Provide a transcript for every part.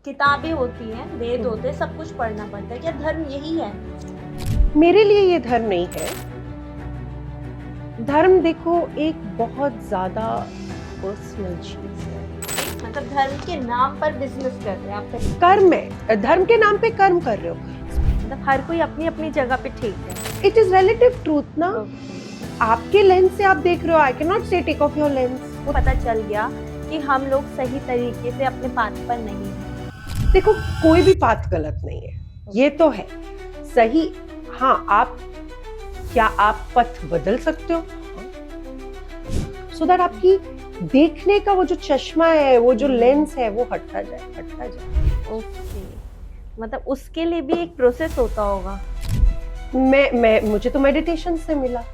किताबें होती हैं, वेद होते हैं, सब कुछ पढ़ना पड़ता है। क्या धर्म यही है? मेरे लिए ये धर्म नहीं है। धर्म देखो एक बहुत ज्यादा पर्सनल चीज है। मतलब धर्म के नाम पर बिजनेस कर रहे हैं आप फिर? कर्म है, धर्म के नाम पे कर्म कर रहे हो। मतलब हर कोई अपनी अपनी जगह पे ठीक है। इट इज रिलेटिव ट्रूथ ना। आपके लेंस से आप देख रहे हो, I can not say take off your lens. वो पता चल गया कि हम लोग सही तरीके से अपने पाथ पर नहीं हैं। देखो कोई भी पाथ गलत नहीं है, ये तो है सही। हाँ, क्या आप पथ बदल सकते हो सो दैट आपकी देखने का वो जो चश्मा है, वो जो लेंस है, वो हटता जाए। ओके, मतलब उसके लिए भी एक प्रोसेस होता होगा। मुझे तो मेडिटेशन से मिला।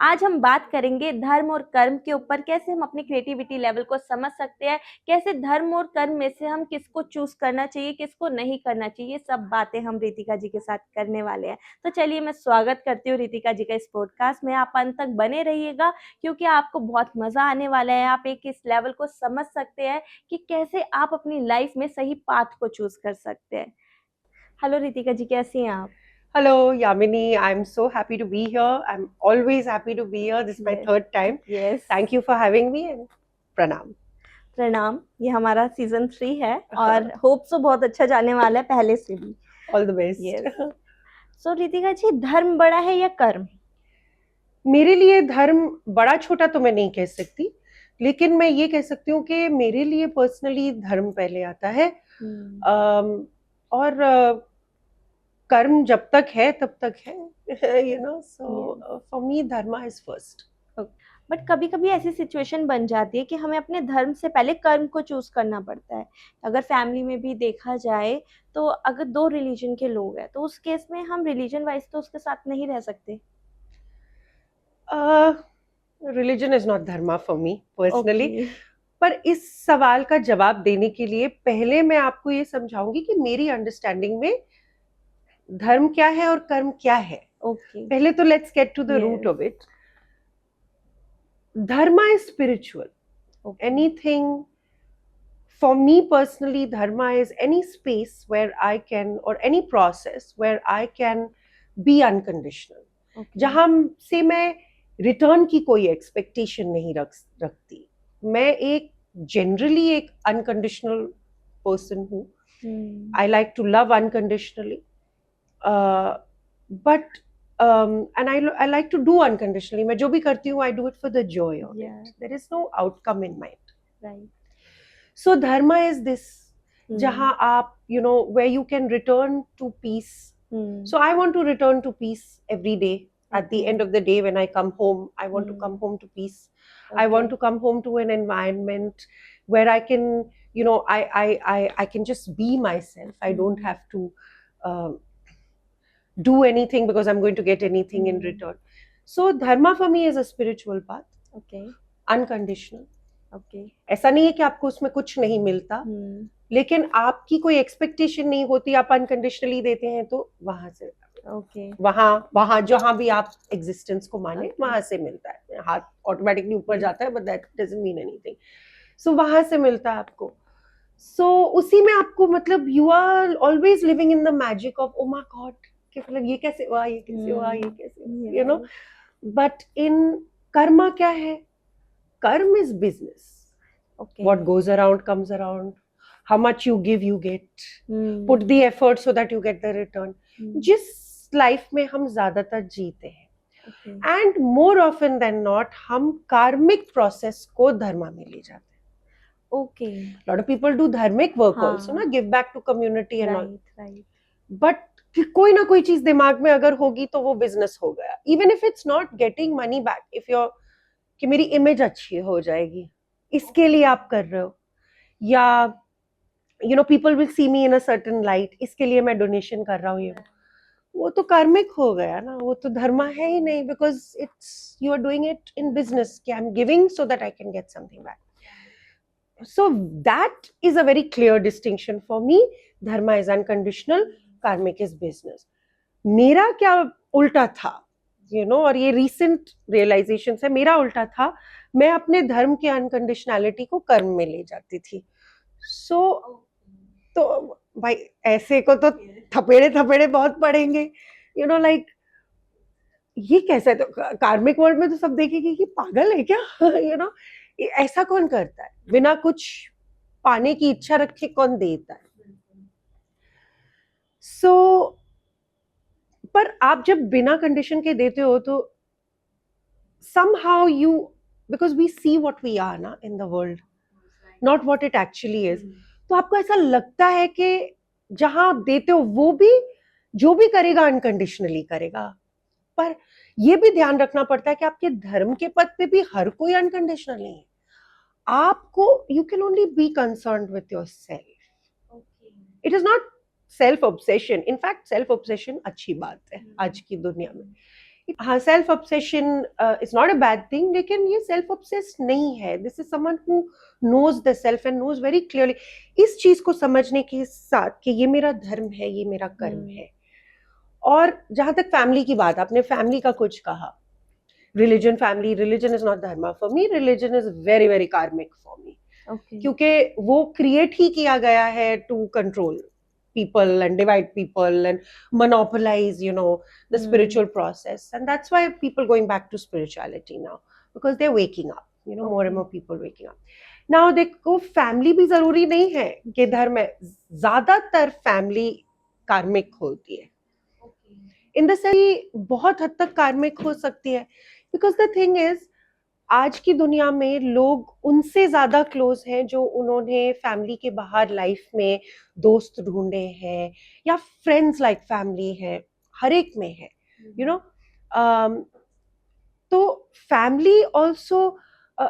आज हम बात करेंगे धर्म और कर्म के ऊपर, कैसे हम अपनी क्रिएटिविटी लेवल को समझ सकते हैं, कैसे धर्म और कर्म में से हम किसको चूज करना चाहिए, किसको नहीं करना चाहिए। सब बातें हम रितिका जी के साथ करने वाले हैं। तो चलिए मैं स्वागत करती हूँ रितिका जी का इस पॉडकास्ट में। आप अंत तक बने रहिएगा क्योंकि आपको बहुत मजा आने वाला है। आप एक इस लेवल को समझ सकते हैं कि कैसे आप अपनी लाइफ में सही पाथ को चूज कर सकते हैं। हेलो रितिका जी, कैसी हैं आप? Hello, Yamini. I'm so happy to be here. I'm always happy to be here. This is my third time. Yes. Thank you for having me and pranam. प्रणाम। ये हमारा सीजन 3 है और होप सो बहुत अच्छा जाने वाला है पहले से भी। All the best. Yes. सो रितिका जी, धर्म बड़ा है या कर्म? मेरे लिए धर्म बड़ा छोटा तो मैं नहीं कह सकती, लेकिन मैं ये कह सकती हूँ कि मेरे लिए पर्सनली धर्म पहले आता है। और कर्म जब तक है तब तक है, you know. So for me, dharma is first. But कभी कभी ऐसी सिचुएशन बन जाती है कि हमें अपने धर्म से पहले कर्म को चूज करना पड़ता है। अगर फैमिली में भी देखा जाए तो अगर दो रिलीजन के लोग हैं तो उस केस में हम रिलीजन वाइज तो उसके साथ नहीं रह सकते। Religion is not dharma for me personally. Okay. पर इस सवाल का जवाब देने के लिए पहले मैं आपको ये समझाऊंगी कि मेरी अंडरस्टैंडिंग में धर्म क्या है और कर्म क्या है। Okay. पहले तो let's get to the root of it. Dharma is spiritual. Okay. Anything, for me personally, dharma is any space where I can, or any process where I can be unconditional. Okay. जहां से मैं return की कोई expectation नहीं रखती। मैं एक generally एक अनकंडीशनल पर्सन हूँ। I like to love unconditionally, but and I like to do unconditionally. मैं जो भी करती हूँ, I do it for the joy of it. There is no outcome in mind. Right. So dharma is this, जहाँ आप, you know, where you can return to peace. So I want to return to peace every day. At the end of the day, when I come home, I want to come home to peace. I want to come home to an environment where I can, you know, I can just be myself. I don't have to do anything because I'm going to get anything in return. So dharma for me is a spiritual path. Okay. Unconditional. Okay. ऐसा नहीं है कि आपको उसमें कुछ नहीं मिलता, लेकिन आपकी कोई एक्सपेक्टेशन नहीं होती, आप अनकंडीशनली देते हैं तो वहां से वहां जहां भी आप एग्जिस्टेंस को माने, वहां से मिलता है। हाथ ऑटोमेटिकली ऊपर जाता है, but that doesn't mean anything. So वहां से मिलता है आपको। सो उसी में आपको, मतलब you are always living in the magic of oh my God, कि मतलब ये कैसे हुआ, ये कैसे हुआ, ये कैसे, you know. But in Karma क्या है? कर्म is business. What goes around comes around. How much you give, you get. Put the effort so that you get the return. जिस लाइफ में हम ज्यादातर जीते हैं, and more often than not, हम कार्मिक प्रोसेस को धर्म में ले जाते हैं। Okay. Lot of people do dharmic work also, ना, give back to community and all. Right. But कोई ना कोई चीज दिमाग में अगर होगी तो वो बिजनेस हो गया। Even if it's not getting money back, if you're कि मेरी इमेज अच्छी हो जाएगी, इसके लिए आप कर रहे हो, या you know people will see me in a certain light, इसके लिए मैं डोनेशन कर रहा हूँ, ये वो तो कार्मिक हो गया ना, वो तो धर्मा है ही नहीं। Because it's, you are doing it in business कि I am giving so that I can get something back. So that is a very clear distinction for me. Dharma is unconditional, karmic is business. मेरा क्या उल्टा था, you know, और ये recent realisation है। मेरा उल्टा था, मैं अपने धर्म की अनकंडीशनैलिटी को कर्म में ले जाती थी. तो भाई ऐसे को तो थपेड़े थपेड़े बहुत पड़ेंगे, यू नो लाइक ये कैसा है. तो कार्मिक वर्ल्ड में तो सब देखेंगे कि पागल है क्या, यू नो ऐसा कौन करता है, बिना कुछ पाने की इच्छा रखे कौन देता है. सो पर आप जब बिना कंडीशन के देते हो तो somehow you, because we see what we are ना in the world, not what it actually is, तो आपको ऐसा लगता है कि जहां आप देते हो वो भी जो भी करेगा अनकंडीशनली करेगा. पर ये भी ध्यान रखना पड़ता है कि आपके धर्म के पद पे भी हर कोई अनकंडीशनल नहीं है. आपको you can only be concerned with your self. It is not self obsession. In fact self obsession अच्छी बात है आज की दुनिया में. हाँ, self obsession is not a bad thing, लेकिन ये सेल्फ ऑब्सेस्ड नहीं है. This is someone who knows the self and knows very clearly, इस चीज को समझने के साथ कि ये मेरा धर्म है, ये मेरा कर्म है. और जहां तक फैमिली की बात, आपने फैमिली का कुछ कहा, religion, family, religion is not dharma for me, religion is very very karmic for me. क्योंकि वो क्रिएट ही किया गया है to control people and divide people and monopolize, you know, the spiritual process. And that's why people going back to spirituality now, because they're waking up, you know, more and more people waking up. Now देखो family भी जरूरी नहीं है कि धर्म है. ज्यादातर family कार्मिक होती है. इन द सेंस बहुत हद तक कार्मिक हो सकती है, बिकॉज द थिंग इज आज की दुनिया में लोग उनसे ज्यादा क्लोज हैं जो उन्होंने फैमिली के बाहर लाइफ में दोस्त ढूंढे हैं या फ्रेंड्स लाइक फैमिली है, हर एक में है, यू नो. तो family also,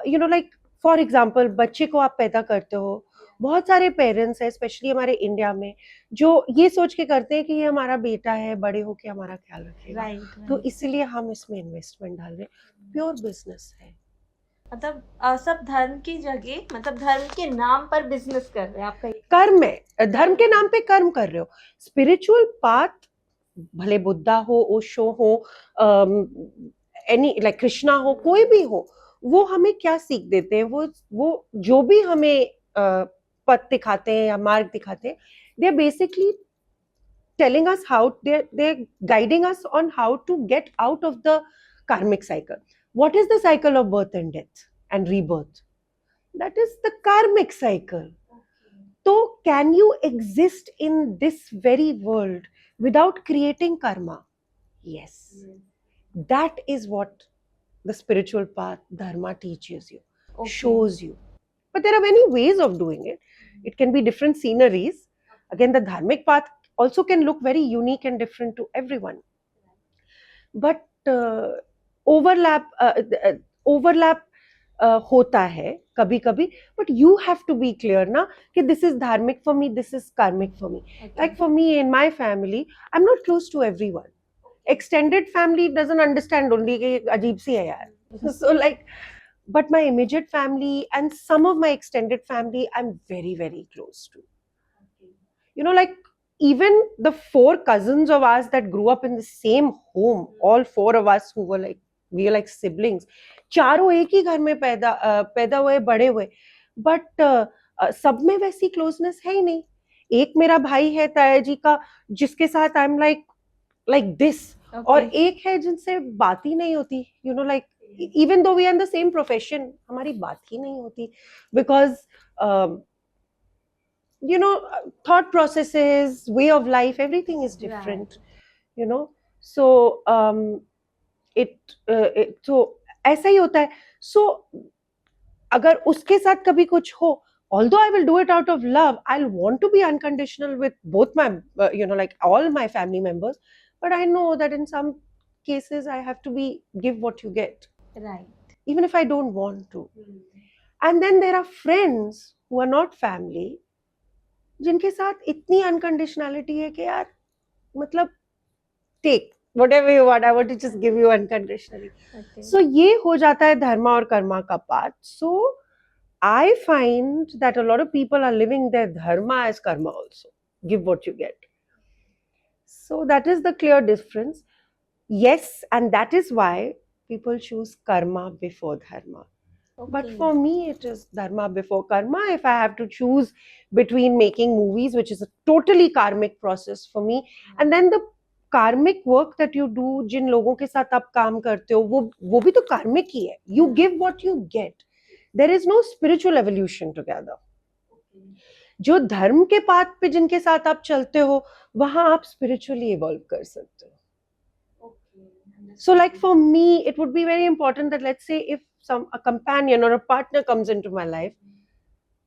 you know like for example बच्चे को आप पैदा करते हो, बहुत सारे पेरेंट्स हैं स्पेशली हमारे इंडिया में जो ये सोच के करते हैं कि ये हमारा बेटा है, बड़े होके हमारा ख्याल रखेगा. तो इसलिए हम इसमें इन्वेस्टमेंट डाल रहे हैं. प्योर बिजनेस है. मतलब सब धर्म की जगह, मतलब धर्म के नाम पर बिजनेस कर रहे हैं. आपका कर्म है, धर्म के नाम पे कर्म कर रहे हो. स्पिरिचुअल पाथ, भले बुद्धा हो, ओशो हो, एनी लाइक कृष्णा हो, कोई भी हो, वो हमें क्या सीख देते हैं, वो जो भी हमें पथ दिखाते हैं या मार्ग दिखाते हैं, they are basically telling us how they're guiding us on how to get out of the karmic cycle. What is the cycle of birth and death and rebirth? That is the karmic cycle. So can you exist in this very world without creating karma? Yes. That is what the spiritual path, dharma, teaches you, shows you. But there are many ways of doing it. It can be different sceneries. Again, the dharmic path also can look very unique and different to everyone. But overlap होता है कभी कभी, but you have to be clear ना कि this is dharmic for me, this is karmic for me. Like for me in my family, I'm not close to everyone. Extended family doesn't understand only कि अजीब सी है यार. So like, but my immediate family and some of my extended family I'm very very close to. You know, like even the 4 cousins of us that grew up in the same home, all 4 of us who were like, we are like siblings, चारों एक ही घर में पैदा हुए, बड़े हुए, but सब में वैसी क्लोजनेस है ही नहीं. एक मेरा भाई है ताया जी का जिसके साथ आई एम लाइक दिस, और एक है जिनसे बात ही नहीं होती, you know like even though we are in the same profession, हमारी बात ही नहीं होती, because you know, thought processes, way of life, everything is different, you know. So so ऐसा ही होता है. So अगर उसके साथ कभी कुछ हो, although I will do it out of love, I'll want to be unconditional with both my you know like all my family members, but I know that in some cases I have to give what you get, right, even if I don't want to. And then there are friends who are not family जिनके साथ इतनी अनकंडीशनैलिटी है कि यार मतलब take whatever you want, I want to just give you unconditionally. So ये हो जाता है धर्मा और कर्मा का part. So I find that a lot of people are living their dharma as karma also. Give what you get. So that is the clear difference. Yes, and that is why people choose karma before dharma. But Okay. for me, it is dharma before karma. If I have to choose between making movies, which is a totally karmic process for me, and then the karmic work that you do, जिन लोगों के साथ आप काम करते हो, वो भी तो कार्मिक ही है. You give what you get. There is no spiritual evolution together. जो धर्म के पाथ पे जिनके साथ आप चलते हो, वहां आप spiritually evolve कर सकते हो. So, like for me, it would be very important that, let's say, if a companion or a partner comes into my life,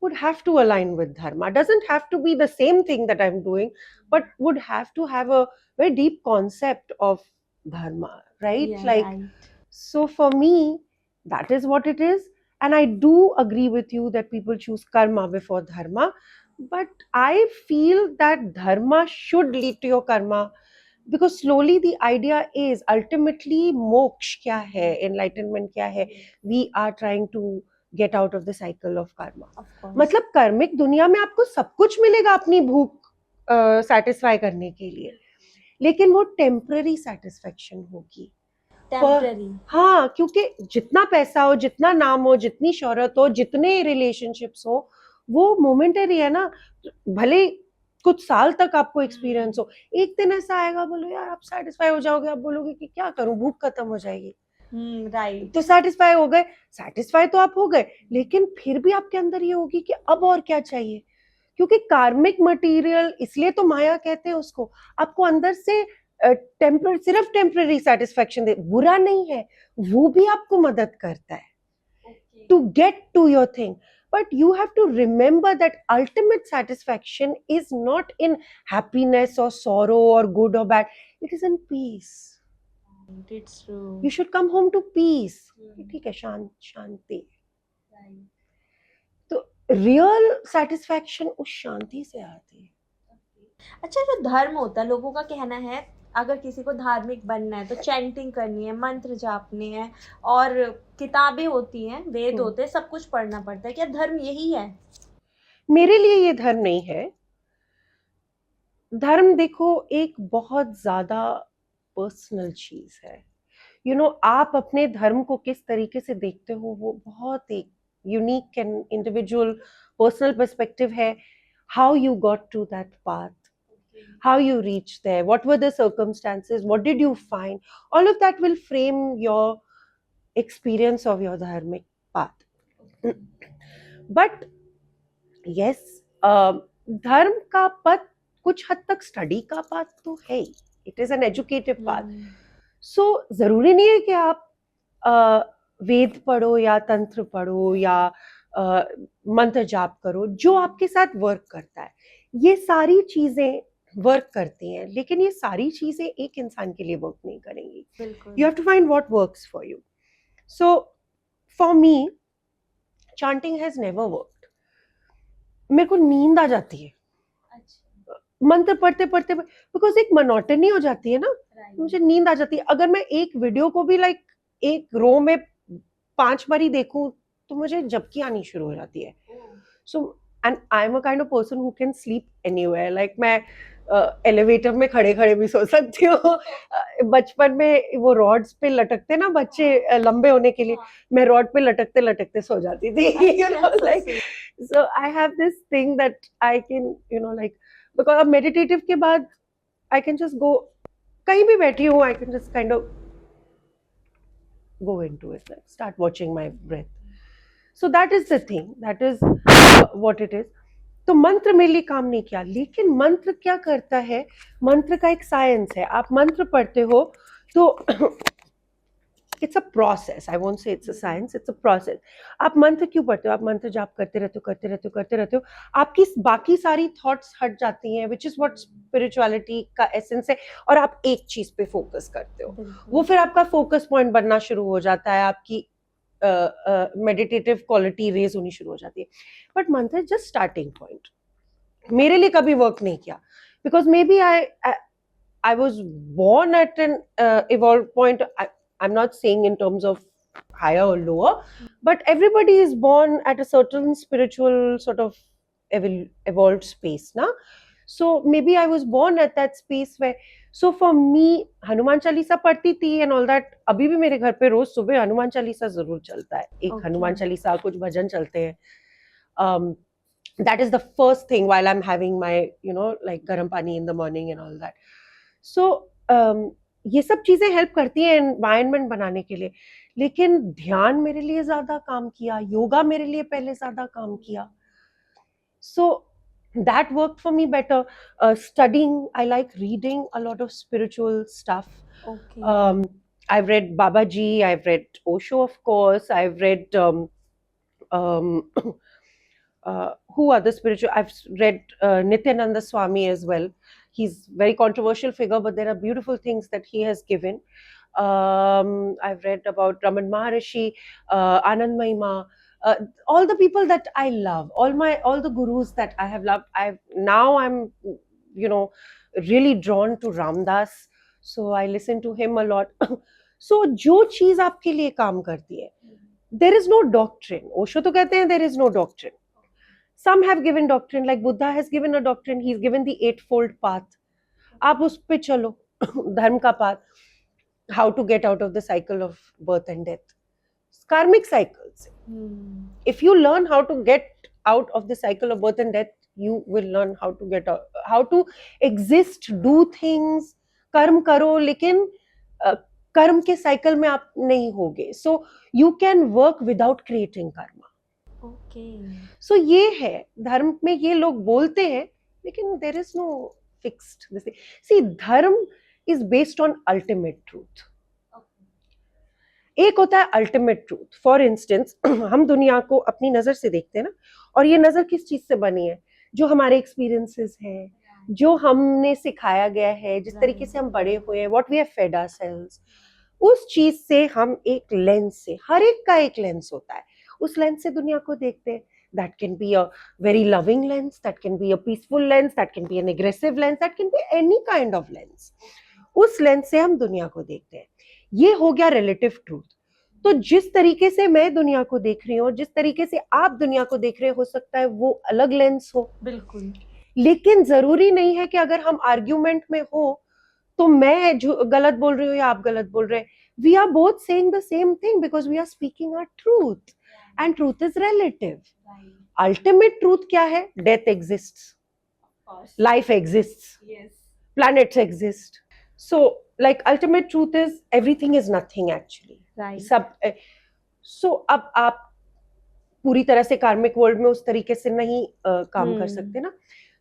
would have to align with dharma. Doesn't have to be the same thing that I'm doing, but would have to have a very deep concept of dharma, right? Yeah, like, right. so for me, that is what it is. And I do agree with you that people choose karma before dharma, but I feel that dharma should lead to your karma, because slowly the idea is ultimately moksha kya hai, enlightenment kya hai. We are trying to get out of the cycle of karma. Of course. मतलब कार्मिक दुनिया में आपको सब कुछ मिलेगा अपनी भूख सेटिस्फाई करने के लिए, लेकिन वो टेम्पररी सेटिस्फेक्शन होगी. टेम्पररी. हाँ, क्योंकि जितना पैसा हो, जितना नाम हो, जितनी शोहरत हो, जितने रिलेशनशिप्स हो, वो मोमेंटरी है ना. भले कुछ साल तक आपको एक्सपीरियंस हो, एक दिन ऐसा आएगा, बोलो यार आप सेटिस्फाई हो जाओगे, आप बोलोगे कि क्या करूं, भूख खत्म हो जाएगी. राइट. तो सेटिस्फाई हो गए, सेटिस्फाई तो आप हो गए, लेकिन फिर भी आपके अंदर ये होगी कि अब और क्या चाहिए. क्योंकि कार्मिक मटेरियल, इसलिए तो माया कहते हैं उसको, आपको अंदर से सिर्फ टेम्पररी सेटिस्फेक्शन दे. बुरा नहीं है, वो भी आपको मदद करता है to get to your thing. But you have to remember that ultimate satisfaction is not in happiness or sorrow or good or bad. It is in peace. It's true. You should come home to peace. ठीक है, शांति. तो real satisfaction उस शांति से आती है. अच्छा, जो धर्म होता है, लोगों का कहना है अगर किसी को धार्मिक बनना है तो चैंटिंग करनी है, मंत्र जापने हैं, और किताबें होती हैं, वेद होते हैं, सब कुछ पढ़ना पड़ता है. क्या धर्म यही है? मेरे लिए ये धर्म नहीं है. धर्म देखो एक बहुत ज्यादा पर्सनल चीज है. यू नो, आप अपने धर्म को किस तरीके से देखते हो, वो बहुत एक unique and individual personal perspective है. How you got to that path, how you reached there, what were the circumstances, what did you find, all of that will frame your experience of your dharmic path. But yes, धर्म का पथ कुछ हद तक study का path तो है ही. It is an educative path. So जरूरी नहीं है कि आप वेद पढ़ो या तंत्र पढ़ो या मंत्र जाप करो. जो आपके साथ वर्क करता है, ये सारी चीजें वर्क करती हैं, लेकिन ये सारी चीजें एक इंसान के लिए वर्क नहीं करेंगी. You have to find what works for you. So for me, chanting has never worked. मेरे को नींद आ जाती है मंत्र पढ़ते पढ़ते, बिकॉज एक मोनोटनी हो जाती है ना. मुझे नींद आ जाती है. अगर मैं एक वीडियो को भी लाइक एक रो में 5 बारी देखूं तो मुझे झपकी आनी शुरू हो जाती है. So and I am a kind of person who can sleep anywhere. Like मैं एलिवेटर में खड़े खड़े भी सो सकती हूँ. बचपन में वो रॉड्स पे लटकते ना बच्चे लंबे होने के लिए, मैं रॉड पे लटकते लटकते सो जाती थी. You know, like so I have this thing that I can, you know, like because अब मेडिटेटिव के बाद आई कैन जस्ट गो, कहीं भी बैठी हूँ, I can just kind of go into it, like start watching my breath. So that is the thing, that is what it is. तो मंत्र मेरे लिए काम नहीं किया, लेकिन मंत्र क्या करता है, मंत्र का एक साइंस है. आप मंत्र पढ़ते हो तो it's a process. I won't say it's a science, it's a process. आप मंत्र क्यों पढ़ते हो? आप मंत्र जाप करते रहते हो, आपकी बाकी सारी थॉट्स हट जाती हैं, विच इज व्हाट स्पिरिचुअलिटी का एसेंस है, और आप एक चीज पे फोकस करते हो. वो फिर आपका फोकस पॉइंट बनना शुरू हो जाता है, आपकी मेडिटेटिव क्वालिटी रेज होनी शुरू हो जाती है. बट मंत्र जस्ट स्टार्टिंग पॉइंट. मेरे लिए कभी वर्क नहीं किया, because may be I was born at an evolved point. I'm not saying in terms of higher or lower, but everybody is born at a certain spiritual sort of evolved space, na? So maybe I was born at that space where, so for me, Hanuman Chalisa पढ़ती थी and all that. अभी भी मेरे घर पे रोज सुबह हनुमान चालीसा जरूर चलता है, एक हनुमान चालीसा, कुछ भजन चलते हैं. That is the first thing while I'm having my, like garam pani in the morning and all that. So ये सब चीजें हेल्प करती हैं एनवायरनमेंट बनाने के लिए. लेकिन ध्यान मेरे लिए ज्यादा काम किया, योगा मेरे लिए पहले ज्यादा काम किया. So that worked for me better. Studying, I like reading a lot of spiritual stuff. Okay. I've read Babaji, I've read Osho, of course, I've read who are the spiritual, I've read Nityananda Swami as well. He's very controversial figure, but there are beautiful things that he has given. I've read about Raman Maharishi, Anand Mahima, all the people that I love, all the gurus that I have loved. I'm really drawn to Ramdas, so I listen to him a lot. So जो चीज आपके लिए काम करती है, there is no doctrine. Osho तो कहते हैं there is no doctrine. Some have given doctrine, like Buddha has given a doctrine. He's given the eightfold path. आप उस पे चलो, धर्म का path. How to get out of the cycle of birth and death, karmic cycles. If you learn how to get out of the cycle of birth and death, you will learn how to get out, how to exist, do things. कर्म करो, लेकिन कर्म के cycle में आप नहीं होगे. So you can work without creating karma. Okay. So ये है, धर्म में ये लोग बोलते हैं, लेकिन there is no fixed this thing. See, धर्म is based on ultimate truth. एक होता है ultimate truth. For instance, हम दुनिया को अपनी नजर से देखते हैं ना, और ये नजर किस चीज से बनी है? जो हमारे experiences हैं, जो हमने सिखाया गया है, जिस तरीके से हम बड़े हुए हैं, what we have fed ourselves, उस चीज से हम एक लेंस से, हर एक का एक लेंस होता है, उस लेंस से दुनिया को देखते हैं. That can be a very loving lens, that can be a peaceful lens, that can be an aggressive lens, that can be any kind of lens. उस लेंस से हम दुनिया को देखते हैं. ये हो गया रिलेटिव ट्रूथ. तो जिस तरीके से मैं दुनिया को देख रही हूँ, जिस तरीके से आप दुनिया को देख रहे हो सकता है वो अलग लेंस हो. बिल्कुल. लेकिन जरूरी नहीं है कि अगर हम आर्ग्यूमेंट में हो तो मैं गलत बोल रही हूँ या आप गलत बोल रहे हैं. We are both saying the same thing because we are speaking our truth, and truth is relative. Ultimate truth क्या है? Death exists, life exists, planets exist. So like ultimate truth is everything is nothing actually. Right. सब so अब आप पूरी तरह से कार्मिक world में उस तरीके से नहीं काम कर सकते ना.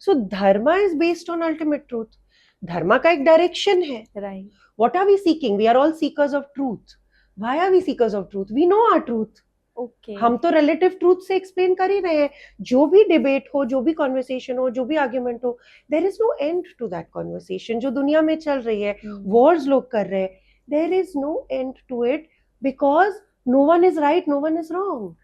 So dharma is based on ultimate truth. धर्मा का एक डायरेक्शन है. Right. What are we seeking? We are all seekers of truth. Why are we seekers of truth? We know our truth. Okay. हम तो रिलेटिव ट्रूथ से explain कर ही रहे हैं. जो भी डिबेट हो, जो भी कॉन्वर्सेशन हो, जो भी आर्ग्यूमेंट हो, there is no end to that conversation. जो दुनिया में चल रही है, वॉर्स लोग कर रहे हैं, there is no end to it because no one is right, no one is wrong.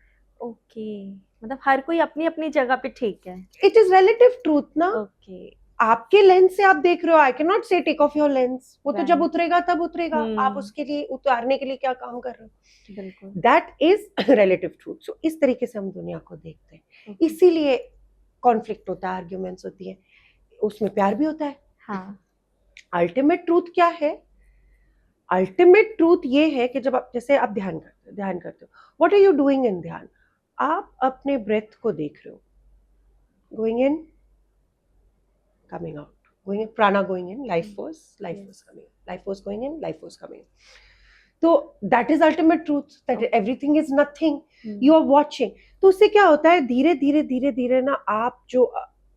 Okay, मतलब हर कोई अपनी अपनी जगह पे ठीक है. इट इज रिलेटिव ट्रूथ ना. ओके. आपके लेंस से आप देख रहे हो. I can not say take off your lens. वो तो जब उतरेगा तब उतरेगा. आप उसके लिए उतारने के लिए क्या काम कर रहे हो? बिल्कुल. That is relative truth. So इस तरीके से हम दुनिया को देखते हैं. इसीलिए कॉन्फ्लिक्ट होता है, आर्ग्यूमेंट्स होती है, उसमें प्यार भी होता है. हाँ. अल्टीमेट ट्रूथ क्या है? अल्टीमेट ट्रूथ ये है कि जब आप, जैसे आप ध्यान करते हो, what are you doing in ध्यान? आप अपने ब्रेथ को देख रहे हो. Going in, coming out, going in, prana going in, life force coming in, life force going in, life force coming in. So that is ultimate truth, that everything is nothing. You are watching. तो उससे क्या होता है? धीरे धीरे ना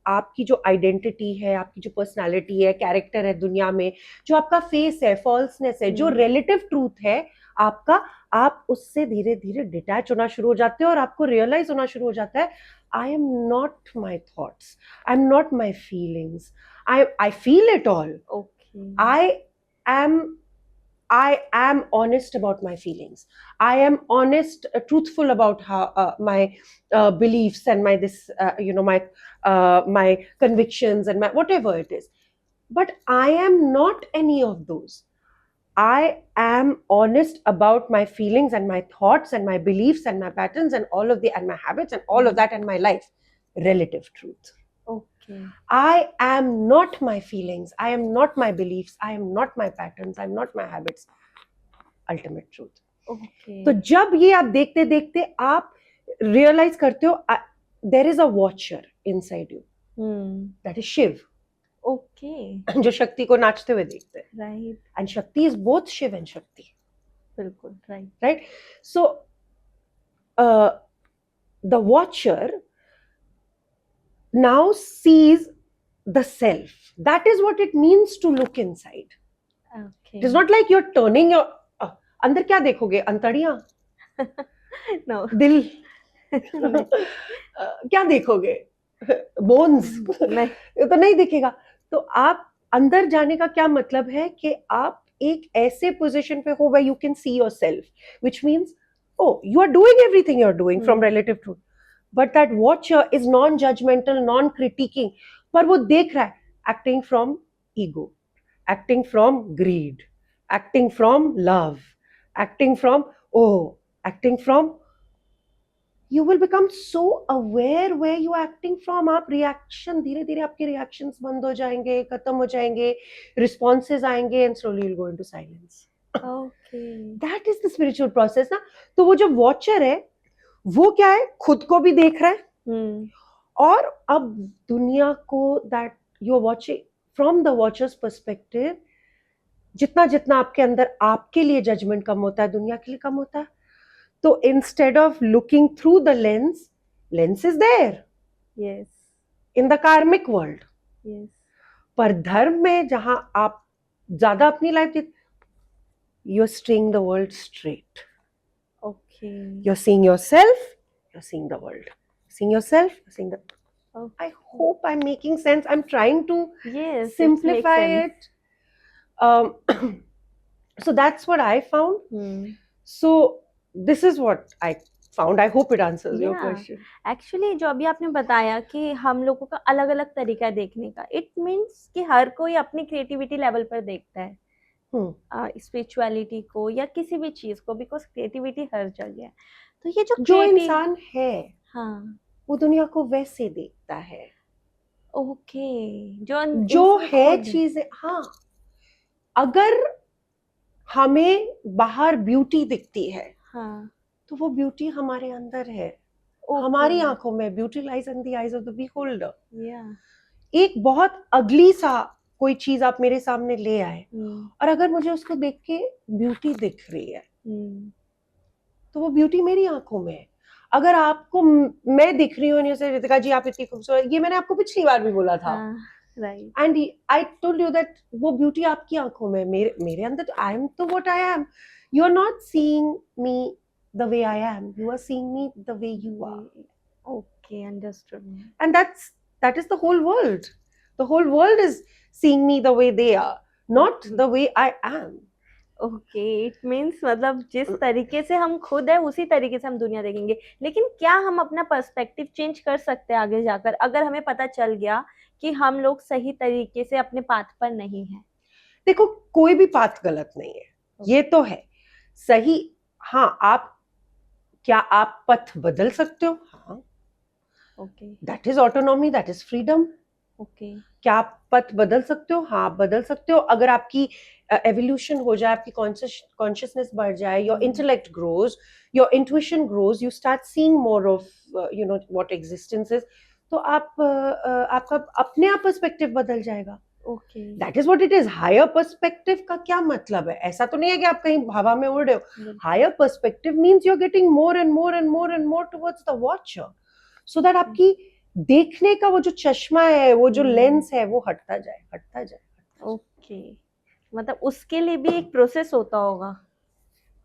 आपकी जो आइडेंटिटी है, आपकी जो पर्सनालिटी है, कैरेक्टर है दुनिया में, जो आपका फेस है, फॉल्सनेस है, जो रिलेटिव ट्रूथ है आपका, आप उससे धीरे धीरे डिटैच होना शुरू हो जाते हो और आपको रियलाइज होना शुरू हो जाता है, I am not my thoughts. I'm not my feelings. I feel it all. Okay. I am honest about my feelings. I am honest, truthful about how my beliefs and my my convictions and my whatever it is. But I am not any of those. I am honest about my feelings and my thoughts and my beliefs and my patterns and all of and my habits and all of that and my life. Relative truth. Okay. I am not my feelings, I am not my beliefs, I am not my patterns, I am not my habits. Ultimate truth. Okay. तो जब ये आप देखते देखते आप realise करते हो there is a watcher inside you, that is Shiva. Okay. जो शक्ति को नाचते हुए देखते हैं. Right. And Shakti is both Shiva and Shakti. बिल्कुल. Right. Right? So the watcher now sees the self. That is what it means to look inside. Okay. It is not like you're turning your अंदर क्या देखोगे? अंतड़ियां, No. दिल, क्या देखोगे? Bones नहीं. ये तो नहीं दिखेगा. तो आप अंदर जाने का क्या मतलब है कि आप एक ऐसे पोजीशन पे हो where you can see yourself, which means oh, you are doing everything you're doing from relative truth, but that watcher is non-judgmental, non-critiquing, पर वो देख रहा है, acting from ego, acting from greed, acting from love, acting from acting from. You will become so aware where you are acting from. आप reaction धीरे धीरे आपके reactions बंद हो जाएंगे, खत्म हो जाएंगे, रिस्पॉन्सेज आएंगे and slowly will go into silence. Okay. That is the spiritual process ना. तो वो जो वॉचर है वो क्या है, खुद को भी देख रहा है और अब दुनिया को, that you are watching from the watcher's perspective. जितना जितना आपके अंदर आपके लिए जजमेंट कम होता है, दुनिया के लिए कम होता है. तो instead of looking through the lens, lens is there Yes. In the karmic world. Yes. पर धर्म में जहां आप ज्यादा अपनी life, you are straying the world straight. Okay. You are seeing yourself, you are seeing the world. Seeing yourself, you are seeing the. Okay. I hope I'm making sense. I'm trying to Yes. simplify it. Makes it. So that's what I found. sense. So this is what I found. I hope it answers your Yeah. question. Actually जो अभी आपने बताया कि हम लोगों का अलग अलग तरीका है देखने का, इट मीन्स कि हर कोई अपनी क्रिएटिविटी लेवल पर देखता है स्पिरिचुअलिटी को या किसी भी चीज को, बिकॉज क्रिएटिविटी हर जगह है. तो ये जो इंसान है, हाँ, वो दुनिया को वैसे देखता है. ओके. जो है खुद चीजें, हाँ, अगर हमें बाहर ब्यूटी दिखती है, हाँ, तो वो ब्यूटी हमारे अंदर है. okay. हमारी आंखों में beauty lies in the eyes of the beholder. Yeah. एक बहुत अगली सा कोई चीज आप मेरे सामने ले आए और अगर मुझे उसको देख के ब्यूटी दिख रही है, तो वो ब्यूटी मेरी आंखों में है. अगर आपको मैं दिख रही हूँ, रितिका जी आप इतनी खूबसूरत, ये मैंने आपको पिछली बार भी बोला था, right. And I told you that वो ब्यूटी आपकी आंखों में, मेरे अंदर. आई एम तो what I am. You are not seeing me the way I am, you are seeing me the way you are. Okay, understood. And that is the whole world. The whole world is seeing me the way they are, not the way I am. Okay, it means मतलब जिस तरीके से हम खुद है उसी तरीके से हम दुनिया देखेंगे. लेकिन क्या हम अपना पर्सपेक्टिव चेंज कर सकते हैं आगे जाकर, अगर हमें पता चल गया कि हम लोग सही तरीके से अपने पाथ पर नहीं है? देखो, कोई भी पाथ गलत नहीं है, ये तो है सही. हाँ, क्या आप पथ बदल सकते हो? हाँ. Okay. That is autonomy, that is freedom. Okay. क्या आप पथ बदल सकते हो? हाँ, आप बदल सकते हो. अगर आपकी एवोल्यूशन हो जाए, आपकी कॉन्शियसनेस बढ़ जाए, your intellect grows, your intuition grows, you start seeing more of you know what existence is, तो आपका अपने आप पर्सपेक्टिव बदल जाएगा. Okay. That is what it is. Higher perspective का क्या मतलब है? ऐसा तो नहीं है कि आप कहीं हवा में उड़ रहे हो. Higher perspective means you are getting more and more and more and more towards the watcher, so that आपकी देखने का वो जो चश्मा है, वो जो लेंस है, वो हटता जाए. ओके, मतलब उसके लिए भी एक प्रोसेस होता होगा.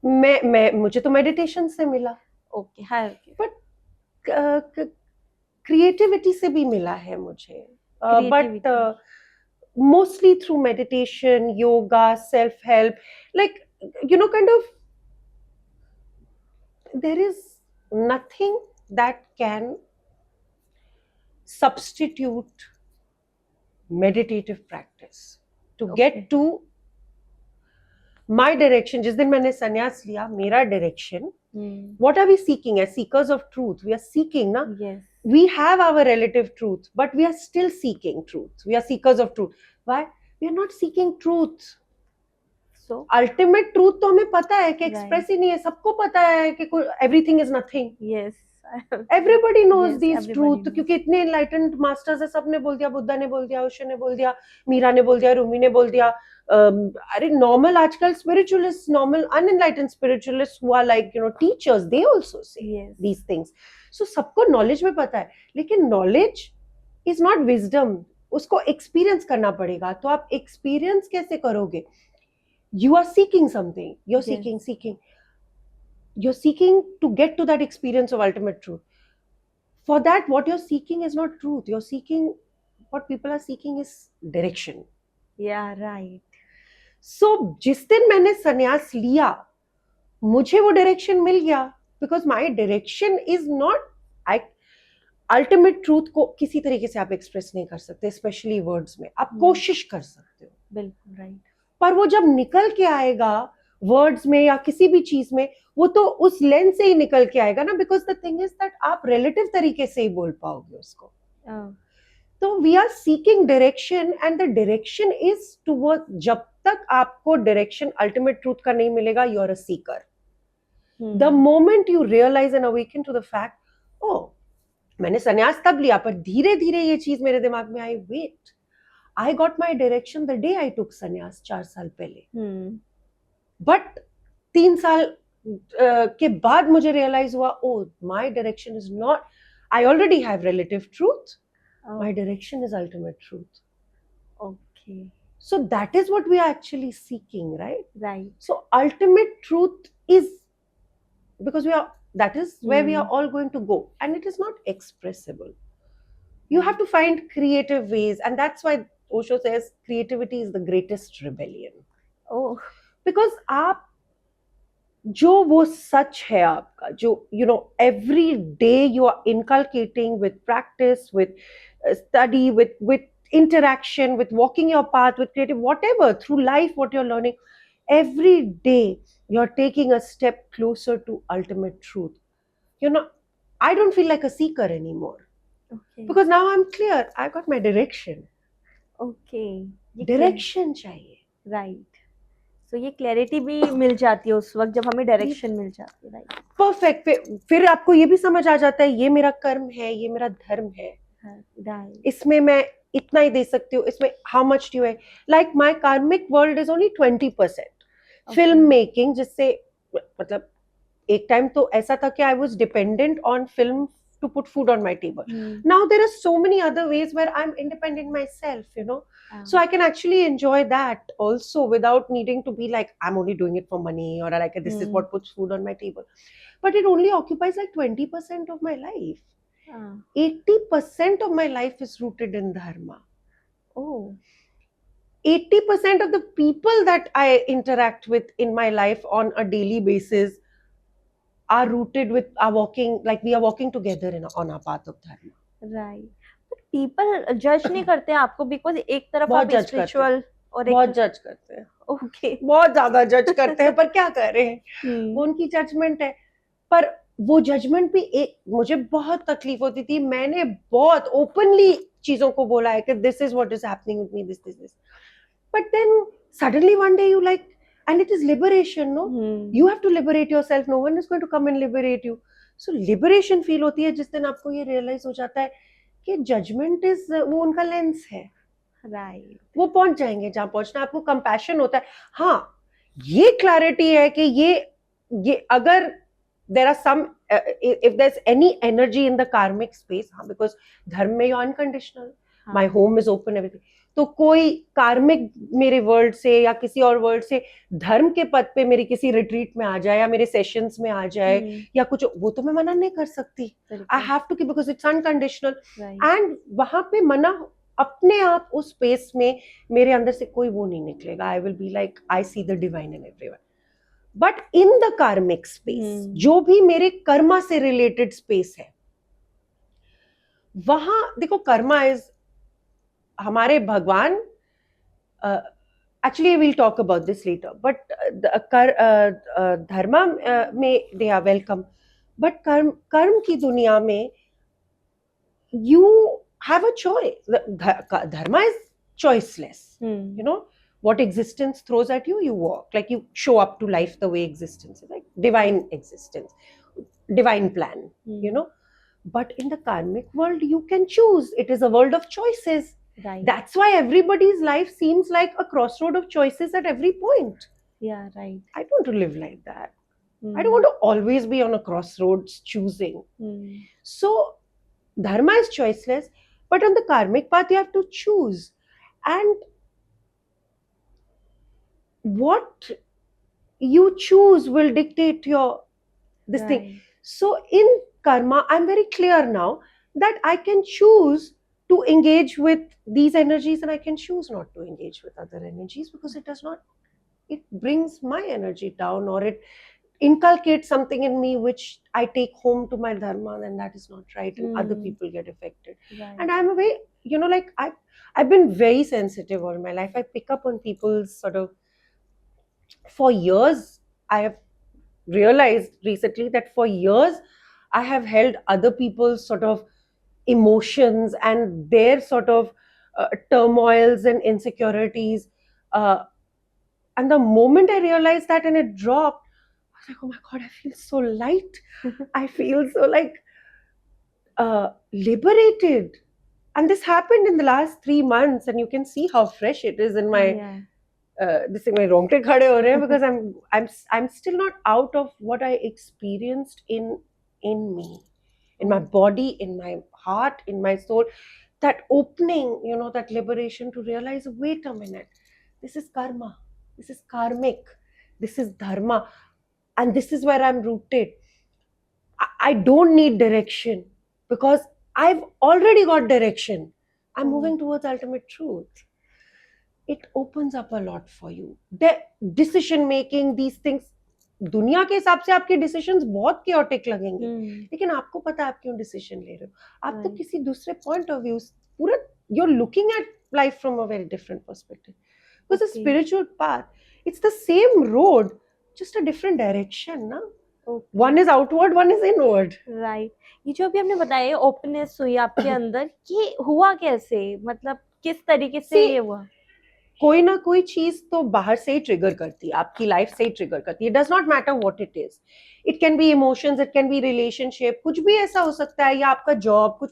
मुझे तो मेडिटेशन से मिला. ओके. हर बट क्रिएटिविटी से भी मिला है मुझे, but mostly through meditation, yoga, self help, like you know kind of their is nothing that can substitute meditative practice to get to my direction. जिस दिन मैंने संन्यास लिया, मेरा direction, what are we seeking as seekers of truth? We are seeking ना, yes, we have our relative truth, but we are still seeking truth. We are seekers of truth. Why? We are not seeking truth. So ultimate truth तो हमें पता है कि Right. Express ही नहीं है, सबको पता है कि everything is nothing. yes, everybody knows yes, this everybody truth, knows. क्योंकि इतने एनलाइटेंड मास्टर्स है, सबने बोल दिया, बुद्धा ने बोल दिया, ओशो ने बोल दिया, मीरा ने बोल दिया, रूमी ने बोल दिया. अरे नॉर्मल आजकल स्पिरिचुअलिस्ट, नॉर्मल अनएनलाइटेंड स्पिरिचुअलिस्ट हुआ, like you know teachers, they also say Yes. These things. So सबको नॉलेज में पता है, लेकिन नॉलेज इज नॉट विजडम. उसको एक्सपीरियंस करना पड़ेगा. तो आप एक्सपीरियंस कैसे करोगे? You are seeking something. You're Yes. seeking. You're seeking to get to that experience of ultimate truth. For that, what you're seeking is not truth. You're seeking, what people are seeking is direction. Yeah, right. So, जिस दिन मैंने संन्यास लिया, मुझे वो direction मिल गया. Because my direction is not, I ultimate truth को किसी तरीके से आप एक्सप्रेस नहीं कर सकते, स्पेशली वर्ड्स में. आप कोशिश कर सकते हो, बिल्कुल राइट. पर वो जब निकल के आएगा वर्ड्स में या किसी भी चीज में, वो तो उस लेंस से ही निकल के आएगा ना. Because the thing is that आप रिलेटिव तरीके से ही बोल पाओगे उसको. तो we are seeking direction, and the direction is toward, जब तक आपको डायरेक्शन अल्टीमेट ट्रूथ का नहीं मिलेगा, you are a seeker. The moment you realise and awaken to the fact, ओ मैंने संन्यास तब लिया, पर धीरे धीरे ये चीज मेरे दिमाग में आई, wait, I got my direction the day I took sannyas 4 साल पहले. But 3 साल के बाद मुझे realize हुआ, oh, my direction is not, I already have relative truth. My direction is ultimate truth. Okay. So that is what we are actually seeking, right? Right. So ultimate truth is, because that is where we are all going to go, and it is not expressible. You have to find creative ways, and that's why Osho says creativity is the greatest rebellion. Oh. Because आप जो वो सच है आपका, जो you know every day you are inculcating with practice, with study, with interaction, with walking your path, with creative, whatever, through life, what you're learning, every day you're taking a step closer to ultimate truth. You know, I don't feel like a seeker anymore. Okay. Because now I'm clear, I got my direction. Okay. Direction चाहिए. Right. सो ये clarity भी मिल जाती है उस वक्त जब हमें direction मिल जाती है. राइट. परफेक्ट. फिर आपको ये भी समझ आ जाता है, ये मेरा कर्म है, ये मेरा धर्म है. इसमें मैं इतना ही दे सकती हूँ, इसमें how much do I, like my karmic world is only 20%. Film making, जिससे मतलब एक टाइम तो ऐसा था कि I was dependent on film to put food on my table. Now there are so many other ways where I'm independent myself, you know. So I can actually enjoy that also without needing to be like, I'm only doing it for money, or like this is what puts food on my table. But it only occupies like 20% of my life. 80% of my life is rooted in dharma. Oh. 80% of the people that I interact with in my life on a daily basis are rooted with, are walking, like we are walking together on our path of dharma. Right. But people judge नहीं करते आपको because एक तरफ आप spiritual और एक बहुत जज करते हैं. Okay. बहुत ज्यादा जज करते हैं, पर क्या कर रहे हैं, वो उनकी जजमेंट है. पर वो जजमेंट भी एक, मुझे बहुत तकलीफ होती थी. मैंने बहुत ओपनली चीजों को बोला है कि this is what is happening with me, this. But then suddenly one day you like, and it is liberation, no? You have to liberate yourself. No one is going to come and liberate you. So liberation feel होती है जिस दिन आपको ये realize हो जाता है कि judgment is, वो उनका lens है. Right. वो पहुंच जाएंगे जहां पहुंचना. आपको compassion होता है. हाँ, ये clarity है कि ये अगर there are some, if there's any energy in the karmic space, हाँ, because धर्म में you're unconditional. My home is open, everything. तो कोई कार्मिक मेरे वर्ल्ड से या किसी और वर्ल्ड से धर्म के पद पे मेरी किसी रिट्रीट में आ जाए या मेरे सेशंस में आ जाए या कुछ, वो तो मैं मना नहीं कर सकती. I have to, because it's unconditional. And वहां पे मना अपने आप, उस स्पेस में मेरे अंदर से कोई वो नहीं निकलेगा. I will be like, I see the divine in everyone. But in the कार्मिक स्पेस, जो भी मेरे कर्मा से रिलेटेड स्पेस है, वहां देखो, कर्मा इज हमारे भगवान, actually will talk about this later, but dharma में दे आर वेलकम. बट कर्म की दुनिया में you have a choice. Dharma is choiceless. You know, what existence throws at you, you walk. Like you show up to life the way existence is, like divine existence, divine plan, you know. But in the karmic world, you can choose. It is a world of choices. Right. That's why everybody's life seems like a crossroad of choices at every point. Yeah, right. I don't want to live like that. I don't want to always be on a crossroads choosing. So dharma is choiceless, but on the karmic path you have to choose. And what you choose will dictate your this thing. Right. So in karma, I'm very clear now that I can choose to engage with these energies, and I can choose not to engage with other energies, because it does not, it brings my energy down, or it inculcates something in me which I take home to my dharma, and that is not right, and other people get affected. Right. And I'm a way, you know, like I've been very sensitive all my life. I pick up on people's sort of, for years I have realized recently that for years I have held other people's sort of emotions and their sort of turmoils and insecurities. And the moment I realized that and it dropped, I was like, oh my God, I feel so light. I feel so like liberated. And this happened in the last 3 months, and you can see how fresh it is in my this is my rongte khade ho rahe hain, because I'm still not out of what I experienced in me, in my body, in my heart, in my soul. That opening, you know, that liberation to realize, wait a minute, this is karma, this is karmic, this is dharma, and this is where I'm rooted. I don't need direction, because I've already got direction. I'm moving towards ultimate truth. It opens up a lot for you. The decision making, these things, दुनिया के हिसाब से आपके decisions बहुत chaotic लगेंगे, लेकिन आपको पता है आप क्यों डिसीजन ले रहे हो. आप तो किसी दूसरे पॉइंट ऑफ व्यू पूरा, you're looking at life from a very different perspective. Because the spiritual path, it's the same road, just a different direction, na? One is outward, one is inward. Right. ये जो अभी आपने बताया openness हुई आपके अंदर, ये हुआ कैसे, मतलब किस तरीके से ये हुआ? कोई ना कोई चीज तो बाहर से ही ट्रिगर करती है, आपकी लाइफ से ही ट्रिगर करती है. Does not matter what it is. It can be emotions, it can be relationship, कुछ भी ऐसा हो सकता है, या आपका जॉब,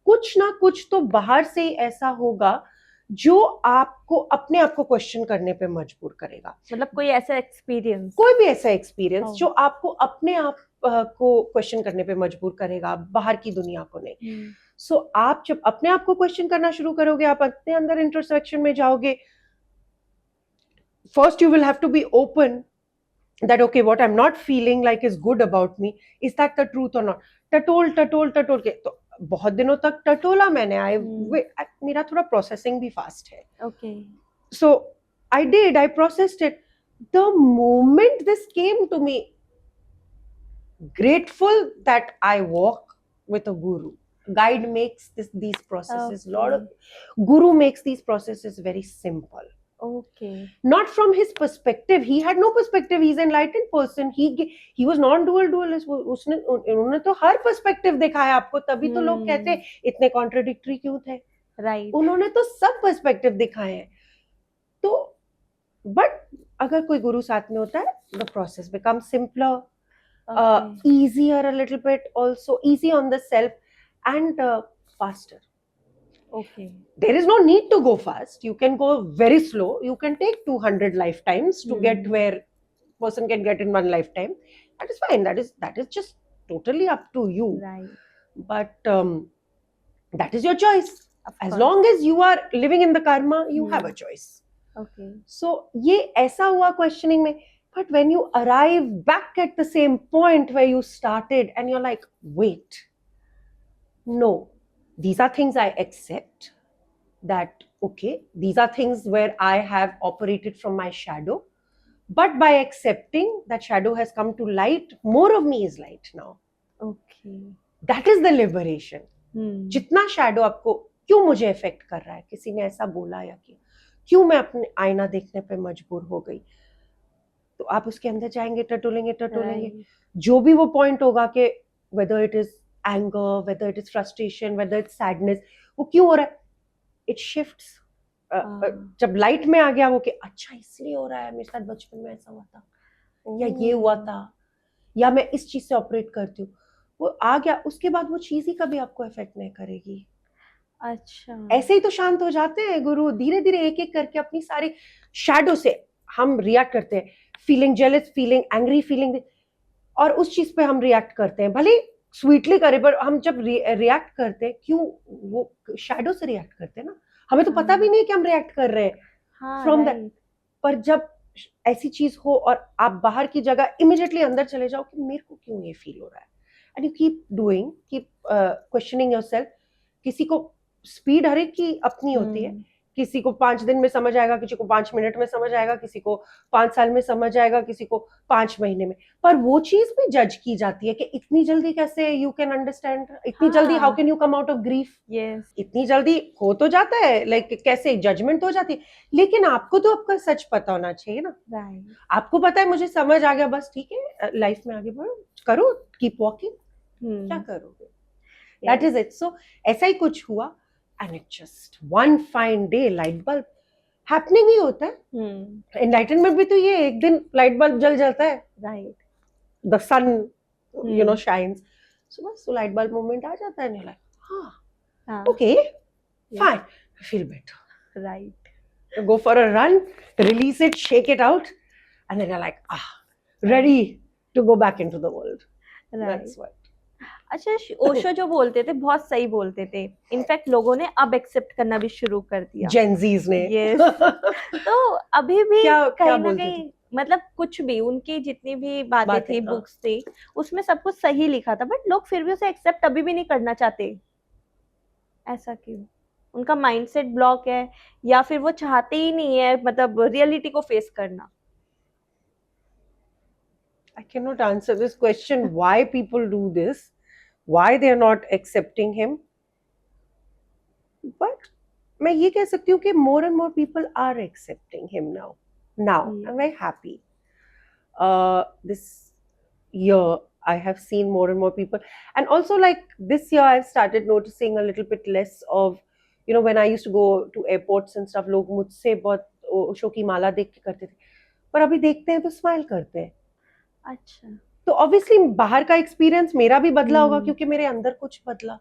कुछ ना कुछ तो बाहर से ही ऐसा होगा जो आपको अपने आप को क्वेश्चन करने पे मजबूर करेगा. मतलब कोई ऐसा एक्सपीरियंस, कोई भी ऐसा एक्सपीरियंस जो आपको अपने आप को क्वेश्चन करने पे मजबूर करेगा, बाहर की दुनिया को नहीं. सो आप जब अपने आप को क्वेश्चन करना शुरू करोगे, आप अपने अंदर इंट्रोस्पेक्शन में जाओगे, first you will have to be open that okay, what I'm not feeling like is good about me, is that the truth or not. टटोल के तो बहुत दिनों तक टटोला मैंने. मेरा थोड़ा प्रोसेसिंग भी फास्ट है. okay, so I processed it. The moment this came to me, grateful that I walk with a guru. Guide makes these processes, lot of guru makes these processes very simple. Okay. Not from his perspective. He had no perspective. He's an enlightened person. He was non-dual dualist. उन्होंने तो हर perspective दिखाया आपको, तभी तो लोग कहते हैं इतने contradictory क्यों थे. Right. उन्होंने तो सब perspective दिखाए हैं. तो but अगर कोई गुरु साथ में होता है, the process becomes simpler, easier a little bit, also easy on the self, and faster. Okay. There is no need to go fast. You can go very slow. You can take 200 lifetimes to get where person can get in one lifetime. That is fine. That is just totally up to you. Right. But that is your choice. As long as you are living in the karma, you have a choice. Okay. So ये ऐसा हुआ questioning में. But when you arrive back at the same point where you started, and you're like, wait, no. These are things I accept, that okay, these are things where I have operated from my shadow, but by accepting that shadow has come to light, more of me is light now. Okay. That is the liberation. जितना shadow आपको क्यों मुझे affect कर रहा है, किसी ने ऐसा बोला या किया, क्यों मैं अपने आईना देखने पे मजबूर हो गई, तो आप उसके अंदर जाएंगे, टटोलेंगे, जो भी वो point होगा कि whether it is anger, whether it is frustration, whether it's sadness, वो क्यों हो रहा है? It shifts. जब लाइट में आ गया वो कि अच्छा इसलिए हो रहा है, मेरे साथ बचपन में ऐसा हुआ था, या ये हुआ था, या मैं इस चीज से ऑपरेट करती हूँ, वो आ गया, उसके बाद वो चीज ही कभी आपको इफेक्ट नहीं करेगी. अच्छा, ऐसे ही तो शांत हो जाते हैं गुरु. धीरे धीरे एक एक करके अपनी सारी शैडो से हम रिएक्ट करते हैं. Feeling jealous, feeling angry, feeling, और उस चीज पे हम रिएक्ट करते हैं, भले स्वीटली करे, पर हम जब रिएक्ट करते हैं, क्यों वो शैडो से रिएक्ट करते हैं ना, हमें तो पता भी नहीं कि हम रिएक्ट कर रहे हैं फ्रॉम दैट. पर जब ऐसी चीज हो और आप बाहर की जगह इमिडिएटली अंदर चले जाओ कि मेरे को क्यों ये फील हो रहा है, and you keep doing, keep questioning yourself. किसी को स्पीड हर एक की अपनी होती है. किसी को 5 दिन में समझ आएगा, किसी को 5 मिनट में समझ आएगा, किसी को 5 साल में समझ आएगा, किसी को 5 महीने में. पर वो चीज भी जज की जाती है कि इतनी जल्दी कैसे यू कैन अंडरस्टैंड, इतनी जल्दी how can you come out of grief. इतनी जल्दी हो तो जाता है, लाइक कैसे जजमेंट हो जाती है, लेकिन आपको तो आपका सच पता होना चाहिए ना. आपको पता है मुझे समझ आ गया, बस ठीक है, लाइफ में आगे बढ़ो, करो, कीप वॉकिंग. क्या करोगे? That is it. सो ऐसा ही कुछ हुआ, and it just one fine day light bulb happening ही होता है. Enlightenment भी तो ये एक दिन light bulb जल जाता है, right? The sun, you know, shines. So बस light bulb moment आ जाता है, नहीं like okay, fine, I feel better, right? Go for a run, release it, shake it out, and then you're like ready to go back into the world. That's what. अच्छा, ओशो जो बोलते थे बहुत सही बोलते थे, इनफैक्ट लोगों ने अब एक्सेप्ट करना भी शुरू कर दिया, जेनजीज ने. yes. तो अभी भी कहीं ना कहीं मतलब कुछ भी उनकी जितनी भी बातें थी, बुक्स थी, उसमें सब कुछ सही लिखा था, बट लोग फिर भी उसे एक्सेप्ट अभी भी नहीं करना चाहते. ऐसा क्यों? उनका माइंडसेट ब्लॉक है, या फिर वो चाहते ही नहीं है मतलब रियलिटी को फेस करना? I cannot answer this question, why people do this, why they are not accepting him. But मैं ये कह सकती हूँ कि more and more people are accepting him now. I'm very happy. This year I have seen more and more people, and also like this year I've started noticing a little bit less of, you know, when I used to go to airports and stuff, लोग मुझसे बहुत ओशो की माला देख के करते थे, पर अभी देखते हैं तो स्माइल करते हैं. अच्छा, तो ऑब्वियसली बाहर का एक्सपीरियंस मेरा भी बदला होगा, क्योंकि मेरे अंदर कुछ बदला.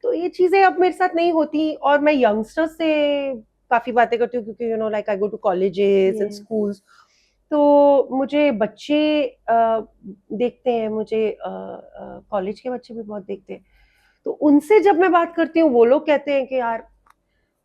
तो ये चीजें अब मेरे साथ नहीं होती, और मैं यंगस्टर्स से काफी बातें करती हूँ, क्योंकि you know like I go to colleges and schools, तो मुझे बच्चे देखते हैं, मुझे कॉलेज के बच्चे भी बहुत देखते हैं, तो उनसे जब मैं बात करती हूँ वो लोग कहते हैं कि यार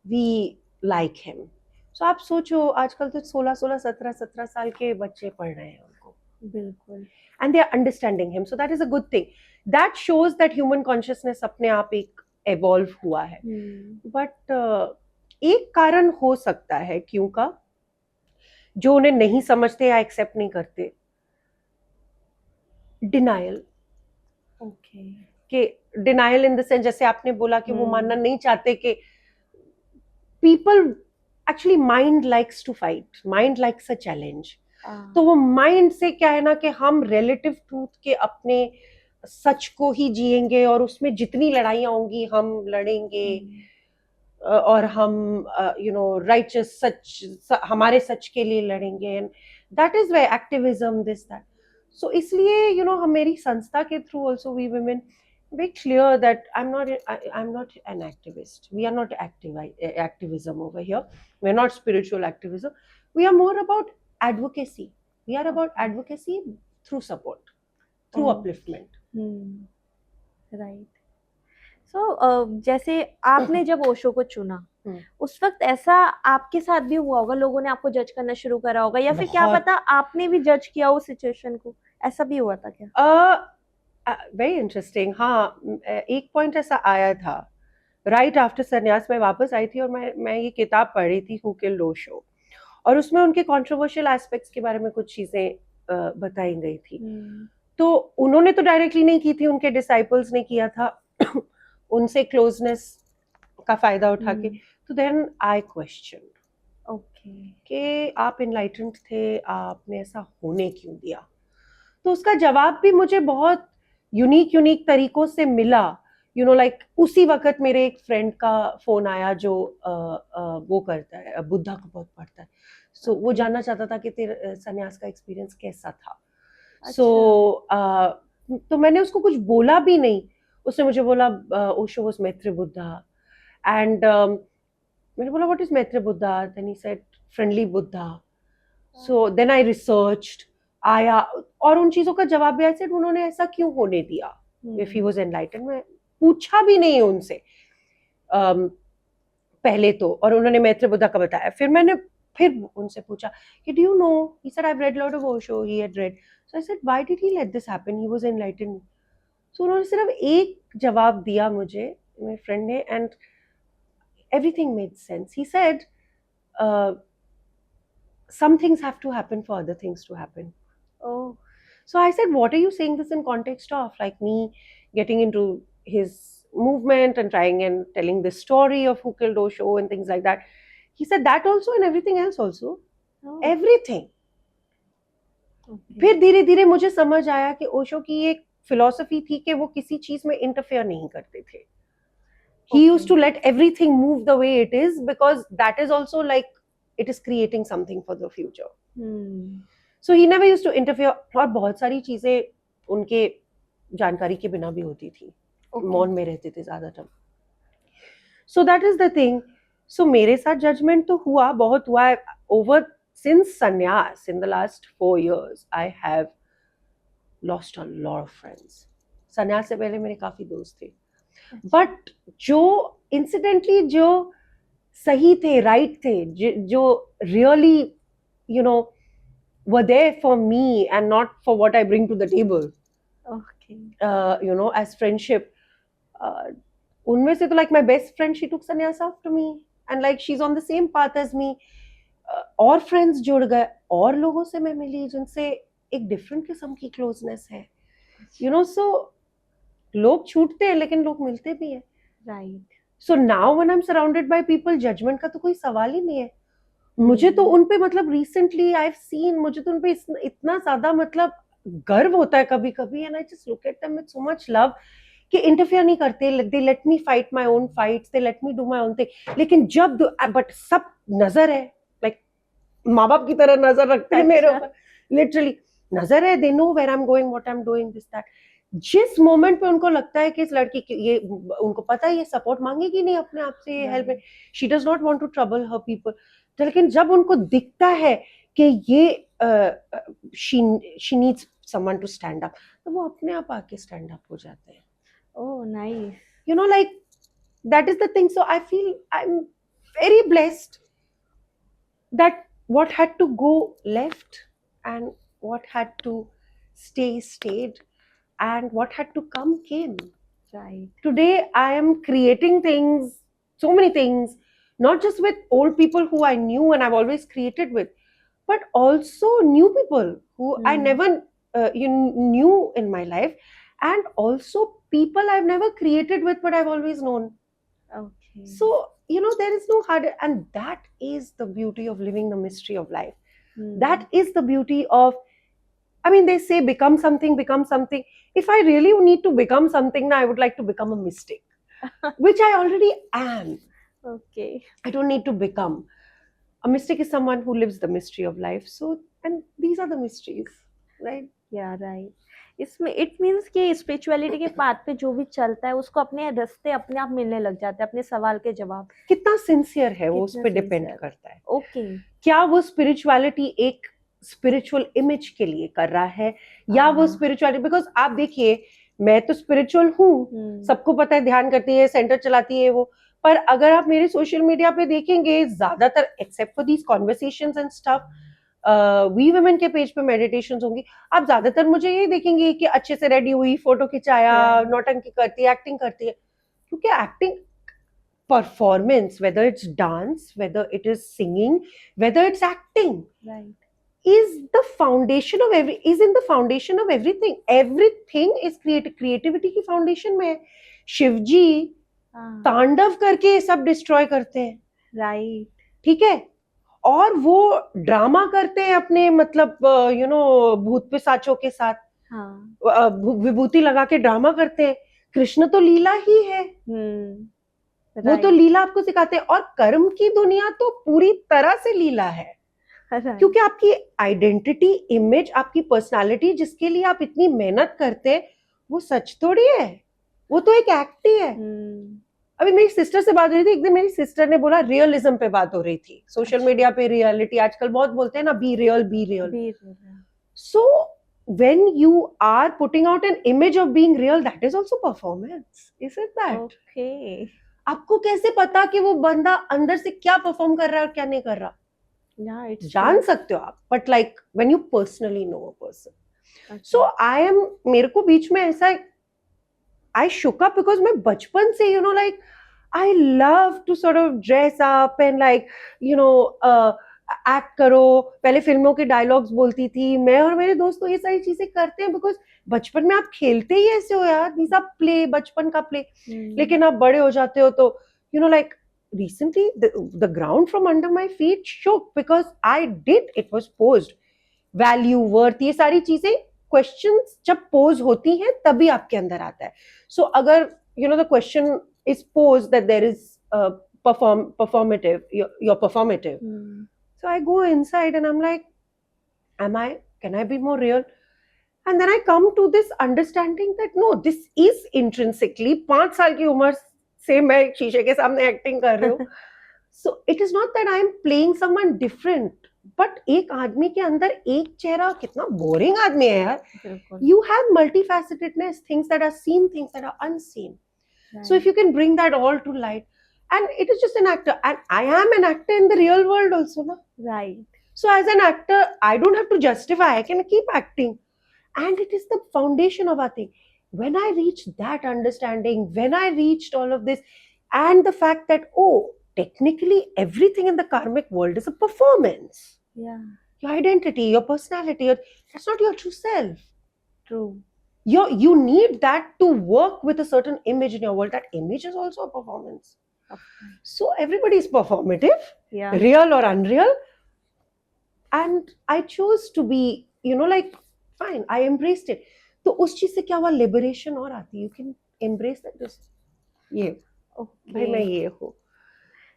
वी लाइक हिम. सो आप सोचो, आजकल तो 16-16, 17-17 साल के बच्चे पढ़ रहे हैं उनको. बिल्कुल. And they are understanding him, so that is a good thing. That shows that human consciousness अपने आप एक एवॉल्व हुआ है. बट एक कारण हो सकता है क्यों का, जो उन्हें नहीं समझते या एक्सेप्ट नहीं करते, डिनायल. ओके, कि डिनायल इन द सेंस, जैसे आपने बोला कि वो मानना नहीं चाहते कि people actually, mind likes to fight, mind likes a challenge. तो वो माइंड से क्या है ना कि हम रिलेटिव ट्रूथ के अपने सच को ही जिएंगे, और उसमें जितनी लड़ाइयां होंगी हम लड़ेंगे, और हम यू नो राइचस सच, हमारे सच के लिए लड़ेंगे. And that is way activism, this that. So इसलिए यू नो हम, मेरी संस्था के through also we women very clear that I'm not an activist. We are not activism over here. We're not spiritual activism. We are more about advocacy. We are about advocacy through support, through upliftment. Right. So जैसे आपने जब ओशो को चुना, उस वक्त ऐसा आपके साथ भी हुआ होगा, लोगों ने आपको जज करना शुरू करा होगा, या फिर क्या पता आपने भी जज किया उस सिचुएशन को, ऐसा भी हुआ था क्या? Very interesting. हाँ, एक पॉइंट ऐसा आया था राइट आफ्टर संन्यास. मैं वापस आई थी और मैं ये किताब पढ़ी थी, हु किल्ड ओशो, और उसमें उनके कंट्रोवर्शियल एस्पेक्ट्स के बारे में कुछ चीजें बताई गई थी. तो उन्होंने तो डायरेक्टली नहीं की थी, उनके डिसाइपल्स ने किया था उनसे क्लोजनेस का फायदा उठा के. तो देन आई क्वेश्चन, ओके, कि आप इनलाइटेंड थे, आपने ऐसा होने क्यों दिया? तो उसका जवाब भी मुझे बहुत यूनिक तरीकों से मिला, यू नो लाइक उसी वक्त मेरे एक फ्रेंड का फोन आया जो वो करता है, बुद्धा को बहुत पढ़ता है, सो वो जानना चाहता था कि तेरे सन्यास का एक्सपीरियंस कैसा था। सो तो मैंने उसको कुछ बोला भी नहीं, उसने मुझे बोला ओशो वाज मैत्रेय बुद्धा, एंड मैंने बोला what is Maitreya Buddha, then he said friendly Buddha. So then I researched, आया और उन चीजों का जवाब भी, आई सेड उन्होंने ऐसा क्यों होने दिया, इफ ही वाज एनलाइटेंड। मैं पूछा भी नहीं उनसे पहले तो, और उन्होंने मैत्रेय बुद्धा का बताया। फिर मैंने फिर उनसे पूछा कि do you know, he said I have read lot of Osho, he had read. So I said why did he let this happen, he was enlightened. So उन्होंने सिर्फ एक जवाब दिया मुझे, मेरे फ्रेंड ने, and everything made sense. He said some things have to happen for other things to happen. Oh. So I said, what are you saying this in context of? Like me getting into his movement and trying and telling the story of who killed Osho and things like that. He said that also and everything else also. Oh. Everything. Okay. फिर धीरे धीरे मुझे समझ आया कि ओशो की एक philosophy थी कि वो किसी चीज में इंटरफेयर नहीं करते थे. He used to let everything move the way it is, because that is also like it is creating something for the future. So he never used to interfere. और बहुत सारी चीजें उनके जानकारी के बिना भी होती थी, मौन में रहते थे ज्यादातर. So that is the thing. So मेरे साथ जजमेंट तो हुआ, बहुत हुआ. Over since sannyas, in the last 4 years, I have lost a lot of friends. संन्यास से पहले मेरे काफी दोस्त थे, बट जो इंसिडेंटली जो सही थे, राइट थे, जो really you know were there for me and not for what I bring to the table. Okay. You know, as friendship. उनमें से तो like my best friend, she took sannyas after me, and like she's on the same path as me. और friends जुड़ गए, और लोगों से मैं मिली जिनसे एक different किस्म की closeness है. You know, so लोग छूटते हैं लेकिन लोग मिलते भी हैं. Right. So now when I'm surrounded by people, judgment का तो कोई सवाल ही नहीं है. मुझे तो उन पे मतलब recently I've seen, मुझे तो उन पे इतना ज्यादा मतलब गर्व होता है कभी कभी, and I just look at them with so much love कि इंटरफेयर नहीं करते. They let me fight my own fights, they let me do my own thing. लेकिन जब but सब नजर है, like माँ बाप की तरह नजर रखते हैं मेरे ऊपर, literally नजर है. They know where I'm going, what I'm doing, this that. जिस मोमेंट पे उनको लगता है कि इस लड़की की ये, उनको पता है ये सपोर्ट मांगेगी नहीं अपने आप से, ये हेल्प में, she does not want to trouble her people. लेकिन जब उनको दिखता है कि ये she needs someone to stand up, तो वो अपने आप आके स्टैंड अप हो जाते हैं. Oh, nice. You know, like that is the thing. So I feel I'm very blessed that what had to go left and what had to stay stayed, and what had to come came. Right. Today I am creating things, so many things, not just with old people who I knew and I've always created with, but also new people who I never knew in my life, and also people I've never created with but I've always known. Okay. So you know, there is no hard, and that is the beauty of living the mystery of life. That is the beauty of, I mean, they say become something, become something. If I really need to become something, now I would like to become a mystic, which I already am. Okay. I don't need to become. A mystic is someone who lives the mystery of life. So, and these are the mysteries, right? Yeah, right. इसमें it means कि spirituality के path पे जो भी चलता है उसको अपने रास्ते अपने आप मिलने लग जाते हैं, अपने सवाल के जवाब. कितना सिंसियर है वो, उस पे डिपेंड करता है. ओके. क्या वो स्पिरिचुअलिटी एक स्पिरिचुअल इमेज के लिए कर रहा है, या वो स्पिरिचुअलिटी, बिकॉज आप देखिए मैं तो स्पिरिचुअल हूँ, सबको पता है, ध्यान करती है, सेंटर चलाती है वो, पर अगर आप मेरे सोशल मीडिया पे देखेंगे ज्यादातर, except for these conversations and stuff, we women के पेज पे मेडिटेशंस होंगी, आप ज्यादातर मुझे ये देखेंगे कि अच्छे से रेडी हुई, फोटो खिंचाया, नौटंकी करती है, एक्टिंग करती है. क्योंकि acting performance, whether it's dance, whether it is singing, whether it's acting, right, is the foundation of is in the foundation of everything. Everything is creativity की foundation में. शिवजी तांडव करके सब डिस्ट्रॉय करते हैं, राइट, ठीक है, और वो ड्रामा करते हैं अपने मतलब यू नो भूत पिशाचों के साथ. हाँ विभूति लगा के ड्रामा करते हैं। कृष्ण तो लीला ही है, वो तो राइट लीला आपको सिखाते हैं। और कर्म की दुनिया तो पूरी तरह से लीला है, राइट क्योंकि आपकी आइडेंटिटी, इमेज, आपकी पर्सनालिटी जिसके लिए आप इतनी मेहनत करते हैं, वो सच थोड़ी है, वो तो एक एक्ट ही है। अभी मेरी सिस्टर से बात हो रही थी एक दिन, मेरी सिस्टर ने बोला, रियलिज्म पे बात हो रही थी, सोशल मीडिया पे रियलिटी आजकल बहुत बोलते हैं ना, be real be real. So when you are putting out an image of being real, that is also performance, isn't that? Okay आपको कैसे पता कि वो बंदा अंदर से क्या परफॉर्म कर रहा है और क्या नहीं कर रहा? या इट्स जान सकते हो आप, but like when you personally know a person. So I am, मेरे को बीच में ऐसा, आई शुक अप बिकॉज मैं बचपन से like I love to sort of dress up and like act करो। पहले फिल्मों के डायलॉग्स बोलती थी मैं, और मेरे दोस्त तो ये सारी चीजें करते हैं बिकॉज बचपन में आप खेलते ही ऐसे हो यार, दीज आर प्ले, बचपन का प्ले। लेकिन आप बड़े हो जाते हो तो like recently the ground from under my feet shook because I did, it was posed, value, worth, ये सारी चीजें questions जब pose होती हैं तभी आपके अंदर आता है। So अगर the question is posed that there is performative, you're performative. So I go inside and I'm like, can I be more real? And then I come to this understanding that no, this is intrinsically 5 साल की उम्र से मैं शीशे के सामने acting कर रही हूँ। So it is not that I am playing someone different, but एक आदमी के अंदर एक चेहरा, कितना बोरिंग आदमी है यार। You have multifacetedness, things that are seen, things that are unseen. Right. So if you can bring that all to light, and it is just an actor, and I am an actor in the real world also, na? Right. So as an actor, I don't have to justify, I can keep acting. And it is the foundation of our thing. When I reached that understanding, when I reached all of this, and the fact that, oh, technically everything in the karmic world is a performance. Yeah. Your identity, your personality, that's not your true self. True. You need that to work with a certain image in your world. That image is also a performance. Okay. So everybody is performative, yeah, real or unreal. And I chose to be, like, fine, I embraced it. तो उस चीज से क्या हुआ, liberation और आती है, you can embrace that, just ये भाई मैं ये हूँ.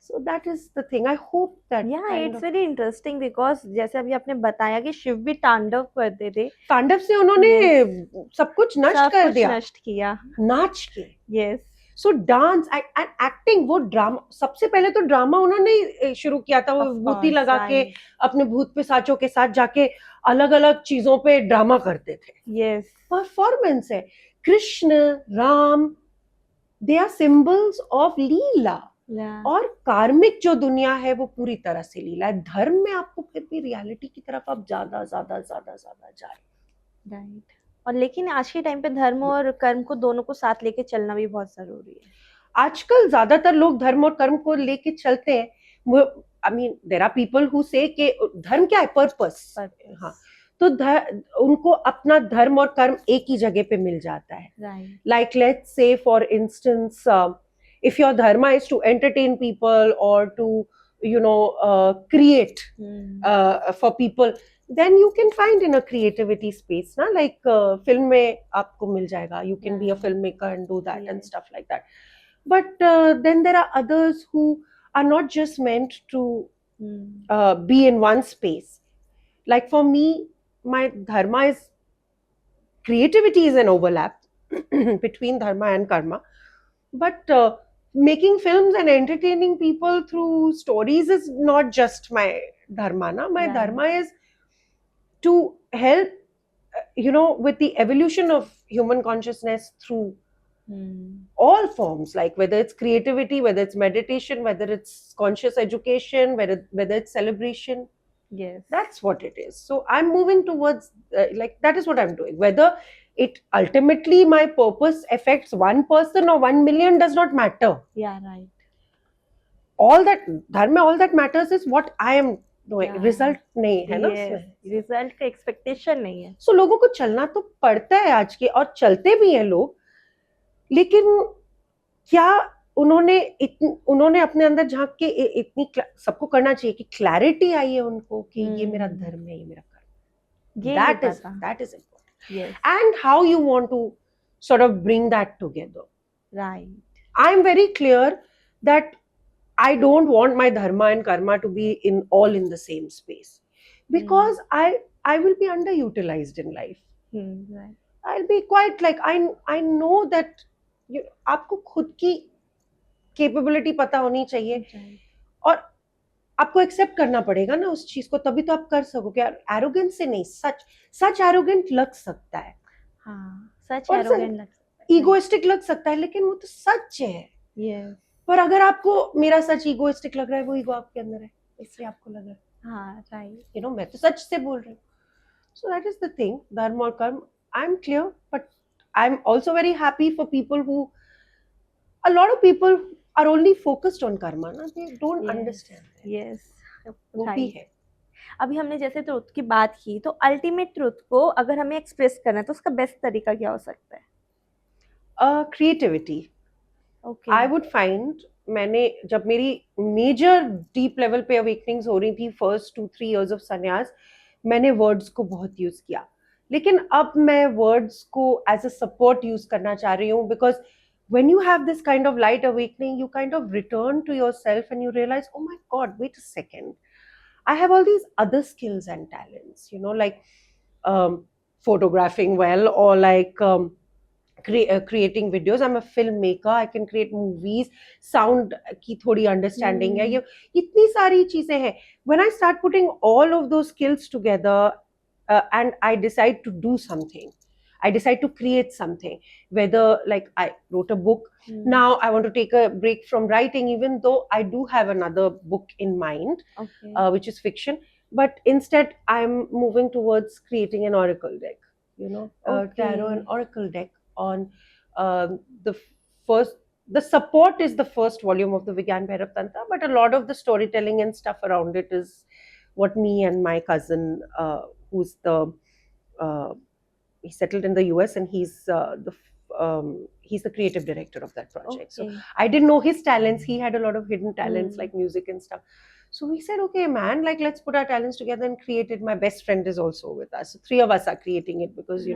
So that is the thing. I hope that. Yeah, it's very interesting because जैसे अभी आपने बताया कि शिव भी तांडव करते थे, तांडव से उन्होंने सब कुछ नष्ट कर दिया, नष्ट किया नाच के. Yes. So dance and acting, वो ड्रामा, सबसे पहले तो ड्रामा उन्होंने शुरू किया था, वो विभूति लगा के अपने भूत पिशाचों के साथ जाके अलग अलग चीजों पे ड्रामा करते थे. Yes. परफॉर्मेंस है. Krishna, Ram, they are symbols of leela. Yeah. और कार्मिक जो दुनिया है वो पूरी तरह से लीला है. धर्म में आपको फिर भी रियलिटी की तरफ आप ज्यादा ज्यादा ज्यादा ज्यादा जा रहे. राइट. और लेकिन आज के टाइम पे धर्म और कर्म को दोनों को साथ लेके चलना भी बहुत जरूरी है. आजकल ज्यादातर लोग धर्म और कर्म को लेके चलते हैं. I mean there are people who say कि धर्म क्या है, पर्पस. हाँ, तो उनको अपना धर्म और कर्म एक ही जगह पे मिल जाता है. Like let's say for instance, if your dharma is to entertain people or to create for people, then you can find in a creativity space, na, like film mein aapko mil jayega, you can be a filmmaker and do that and stuff like that. But then there are others who are not just meant to be in one space. Like for me, my dharma is, creativity is an overlap between dharma and karma, but making films and entertaining people through stories is not just my dharma. Na? My dharma is to help, with the evolution of human consciousness through all forms, like whether it's creativity, whether it's meditation, whether it's conscious education, whether it's celebration. Yes, that's what it is. So I'm moving towards like that is what I'm doing. Whether it ultimately my purpose affects one person or 1 million does not matter. Yeah, right. All that dharma, all that matters is what I am doing. Yeah. Result नहीं है ना. Yes. Result का expectation नहीं है. So लोगों को चलना तो पड़ता है आज के, और चलते भी हैं लोग, लेकिन क्या उन्होंने अपने अंदर झांक के इतनी, सबको करना चाहिए कि क्लैरिटी आई है उनको कि ये मेरा धर्म है, ये मेरा कर्म. That is important. Yes. and how you want to sort of bring that together. Right. I'm very clear that I don't want my dharma and karma to be in all in the same space, because I will be underutilized in life. Right. I'll be quite like I know that आपको खुद की capability पता होनी चाहिए, Right. और आपको accept करना पड़ेगा ना उस चीज को, तभी तो आप कर सकोगे. एरोगेंस से नहीं, सच एरोगेंट लग सकता है, हाँ, सच और एरोगेंट लग सकता है. ईगोइस्टिक लग सकता है, लेकिन वो तो सच है. Yes. पर अगर आपको मेरा सच ईगोइस्टिक लग रहा है, वो ईगो आपके अंदर है, इसलिए आपको लग रहा है. हाँ, right. मैं तो सच से बोल रही हूँ. So that is the thing, dharma or karma. I'm clear, but I'm also very happy for people who, a lot of people are only focused on karma, na? They don't Yes. understand that. Yes. वो भी Right. है. अभी हमने जैसे truth की बात की, तो अल्टीमेट ट्रुथ को अगर हमें एक्सप्रेस करना है तो उसका बेस्ट तरीका क्या हो सकता है? Creativity. Okay. I would find, मैंने जब मेरी मेजर डीप लेवल पे अवेकनिंग्स हो रही थी, फर्स्ट 2-3 years ऑफ संन्यास, मैंने वर्ड्स को बहुत यूज किया. लेकिन अब मैं वर्ड्स को एज अ सपोर्ट यूज करना चाह रही हूँ, because when you have this kind of light awakening, you kind of return to yourself and you realize, oh my God, wait a second, I have all these other skills and talents, like photographing well, or like creating videos. I'm a filmmaker, I can create movies. Sound की थोड़ी understanding है, ये इतनी सारी चीजें हैं. When I start putting all of those skills together, and I decide to do something, I decide to create something, whether like I wrote a book, now I want to take a break from writing, even though I do have another book in mind, Okay. which is fiction, but instead I'm moving towards creating an oracle deck, tarot and oracle deck on the first. The support is the first volume of the Vigyan Bhairav Tantra, but a lot of the storytelling and stuff around it is what me and my cousin, who's he settled in the US, and he's the creative director of that project. So I didn't know his talents. He had a lot of hidden talents like music and stuff. So we said, okay, man, like let's put our talents together and create it. My best friend is also with us. So 3 of us are creating it because,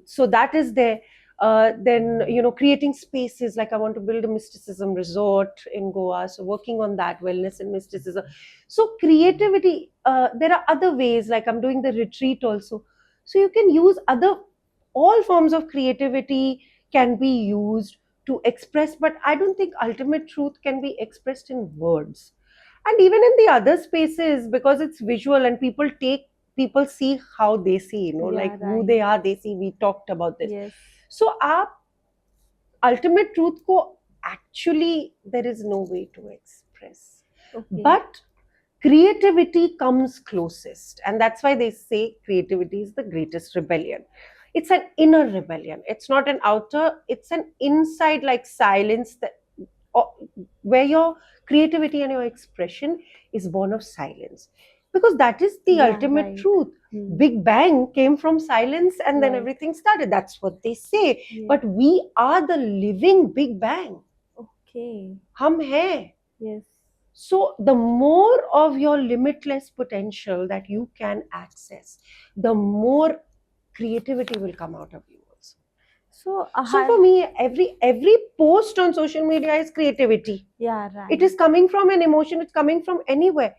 so that is there. Then, creating spaces, like I want to build a mysticism resort in Goa. So working on that, wellness and mysticism. So creativity, there are other ways, like I'm doing the retreat also. So you can use all forms of creativity can be used to express, but I don't think ultimate truth can be expressed in words. And even in the other spaces, because it's visual and people see how they see, like who they are, they see. We talked about this. Yes. So our ultimate truth ko actually there is no way to express. Okay. But creativity comes closest, and that's why they say creativity is the greatest rebellion. It's an inner rebellion. It's not an outer, it's an inside, like silence, that where your creativity and your expression is born of silence, because that is the ultimate truth. Big Bang came from silence, and then everything started. That's what they say. But we are the living Big Bang. Okay. Hum hai. Yes. So the more of your limitless potential that you can access, the more creativity will come out of you also. So for me, every post on social media is creativity. Yeah, right. It is coming from an emotion, it's coming from anywhere.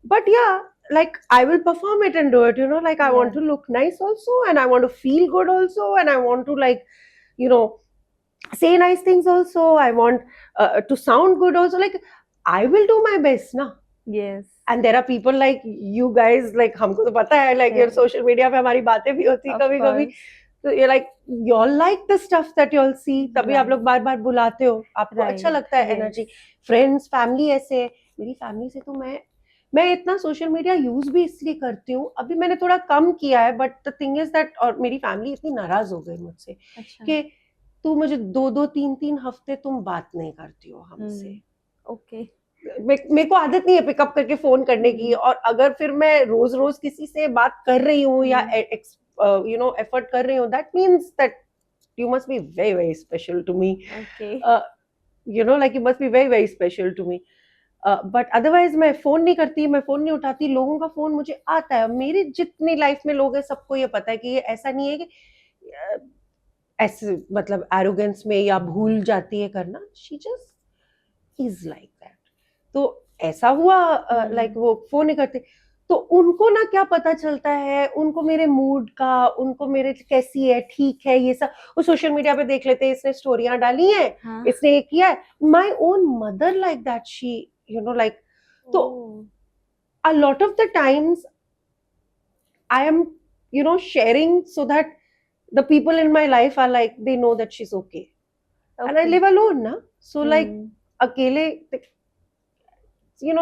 But yeah, like I will perform it and do it, like I want to look nice also, and I want to feel good also, and I want to like, say nice things also. I want to sound good also. Like I will do my best, na. Yes. And there are people like you guys, like हमको तो पता है, like your social media पे हमारी बातें भी होती कभी-कभी. So you're like, you all like the stuff that you all see. तभी आप लोग बार-बार बुलाते हो. आपको अच्छा लगता है energy. Friends, family ऐसे है. मेरी family से तो मैं इतना सोशल मीडिया यूज भी इसलिए करती हूँ. अभी मैंने थोड़ा कम किया है, but the thing is that, और मेरी फैमिली इतनी नाराज हो गई मुझसे कि तू मुझे 2-2, 3-3 हफ्ते तुम बात नहीं करती हो हमसे. ओके. मेरे को आदत नहीं है पिकअप करके फोन करने की, और अगर फिर मैं रोज रोज किसी से बात कर रही हूँ या एफर्ट कर रही हूँ, that means that you must be very very special to me. Okay. Like you must be very very special to me. But otherwise मैं फोन नहीं करती, मैं फोन नहीं उठाती. लोगों का फोन मुझे आता है. मेरी जितनी लाइफ में लोग हैं सबको ये पता है कि ये ऐसा नहीं है कि ऐसे मतलब एरोगेंस में या भूल जाती है करना. She just is like that. तो ऐसा हुआ लाइक वो फोन नहीं करते. तो उनको ना क्या पता चलता है, उनको मेरे मूड का, उनको मेरे कैसी है, ठीक है, ये सब वो सोशल मीडिया पे देख लेते हैं. इसने स्टोरियां डाली हैं, हाँ. इसने ये किया है. My own mother like that, she you know like. तो a lot of the times I am sharing so that the people in my life are like, they know that she's okay. And I live alone na, so like akele,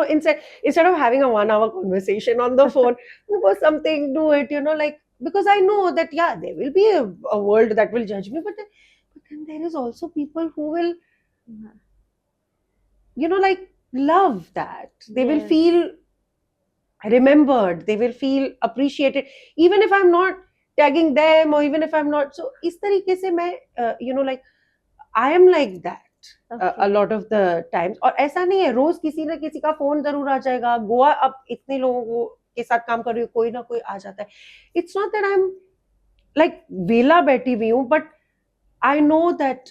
instead of having a 1 hour conversation on the phone, go something, do it, like, because I know that yeah, there will be a world that will judge me, but then there is also people who will like love that. They will feel remembered, they will feel appreciated, even if I'm not tagging them, or even if I'm not. So is tarike se main like I am like that a lot of the times. और ऐसा नहीं है रोज किसी ना किसी का phone जरूर आ जाएगा. गोवा अब इतने लोगों के साथ काम कर रही हूँ, कोई ना कोई आ जाता है. It's not that I am like वेला बैठी हुई हूँ, but I know that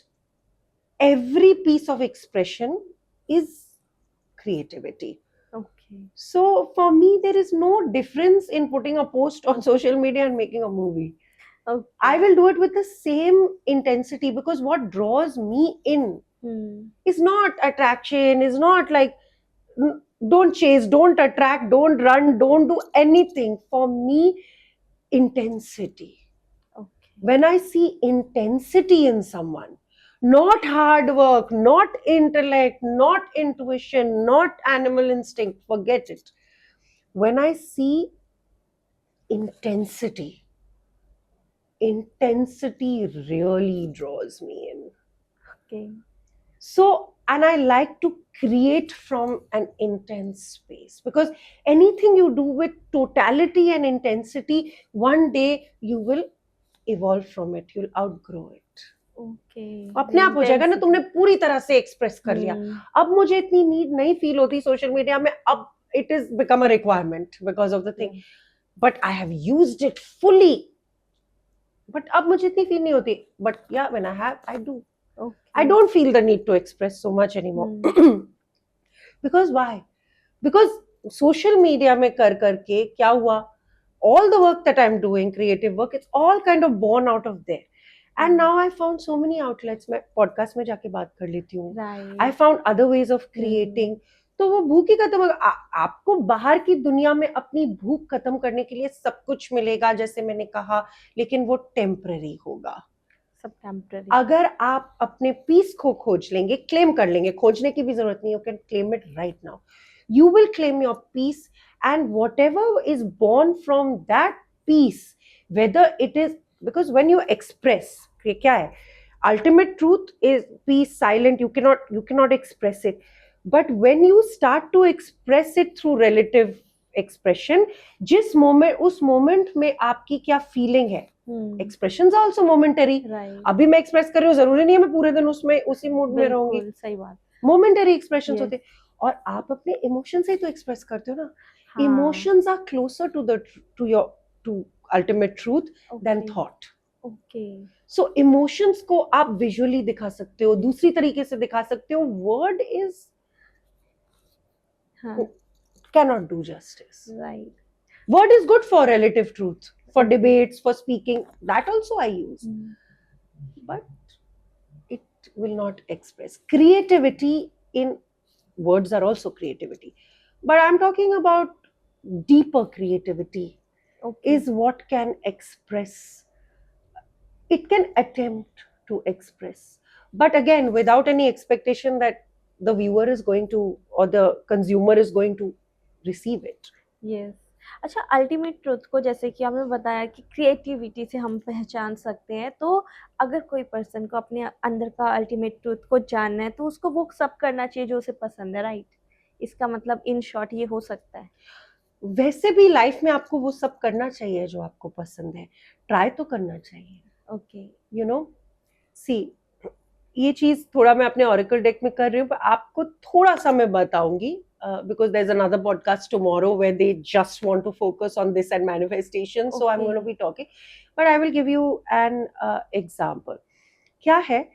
every piece of expression is creativity. So for me, there is no difference in putting a post on social media and making a movie. I will do it with the same intensity, because what draws me in is not attraction, is not like don't chase, don't attract, don't run, don't do anything. For me, intensity. When I see intensity in someone, not hard work, not intellect, not intuition, not animal instinct, forget it. When I see intensity really draws me in. So, and I like to create from an intense space, because anything you do with totality and intensity, one day you will evolve from it, you'll outgrow it. अपने आप हो जाएगा ना, तुमने पूरी तरह से express कर लिया. अब मुझे इतनी नीड नहीं फील होती सोशल मीडिया में. अब it is become a requirement because of the thing, but I have used it fully. But अब मुझे इतनी फील नहीं होती. बट या when I have, I do. I don't feel the need to express so much anymore. Because why? Because social media में कर करके क्या हुआ, all the work that I'm doing, creative work, it's all kind of born out of there. And now I found so many outlets. मैं podcast में जाके बात कर लेती हूँ. I found other ways of creating. तो वो भूख ही खत्म होगा. आपको बाहर की दुनिया में अपनी भूख खत्म करने के लिए सब कुछ मिलेगा, जैसे मैंने कहा, लेकिन वो टेम्पररी होगा. सब टेम्पररी. अगर आप अपने पीस को खोज लेंगे, क्लेम कर लेंगे, खोजने की भी जरूरत नहीं, you can claim it right now. You will claim your peace, and whatever is born from that peace, whether it is, because when you express, क्या है, ultimate truth is peace, silent, you cannot express it. But when you start to express it through relative expression, जिस moment, उस moment में आपकी क्या feeling है, expressions are also momentary. अभी मैं एक्सप्रेस कर रही हूँ, जरूरी नहीं है मैं पूरे दिन उसमें उसी मूड में रहूंगी. सही बात. मोमेंटरी एक्सप्रेशंस होते हैं, और आप अपने इमोशन से ही तो एक्सप्रेस करते हो ना. Emotions are closer to ultimate truth than thought. So emotions को आप विजुअली दिखा सकते हो, दूसरी तरीके से दिखा सकते हो. Word is cannot do justice. Right. Word is good for relative truth, for debates, for speaking. That also I use. But it will not express. Creativity in words are also creativity. But I'm talking about deeper creativity. Is what can express. It can attempt to express. But again, without any expectation that the viewer is going to, or the consumer is going to receive it. Yes. अच्छा, ultimate truth को जैसे कि आपने बताया कि creativity से हम पहचान सकते हैं, तो अगर कोई पर्सन को अपने अंदर का अल्टीमेट ट्रुथ को जानना है, तो उसको वो सब करना चाहिए जो उसे पसंद है, राइट? इसका मतलब इन शॉर्ट ये हो सकता है. वैसे भी लाइफ में आपको वो सब करना चाहिए जो आपको पसंद है. ट्राई तो करना चाहिए. ओके, यू नो, सी, ये चीज थोड़ा मैं अपने ऑरेकल डेक में कर रही हूँ, पर आपको थोड़ा सा मैं बताऊंगी because there's another podcast tomorrow where they just want to focus on this and manifestation. So I'm Okay. going to be talking, but I will give you an example. Kya hai?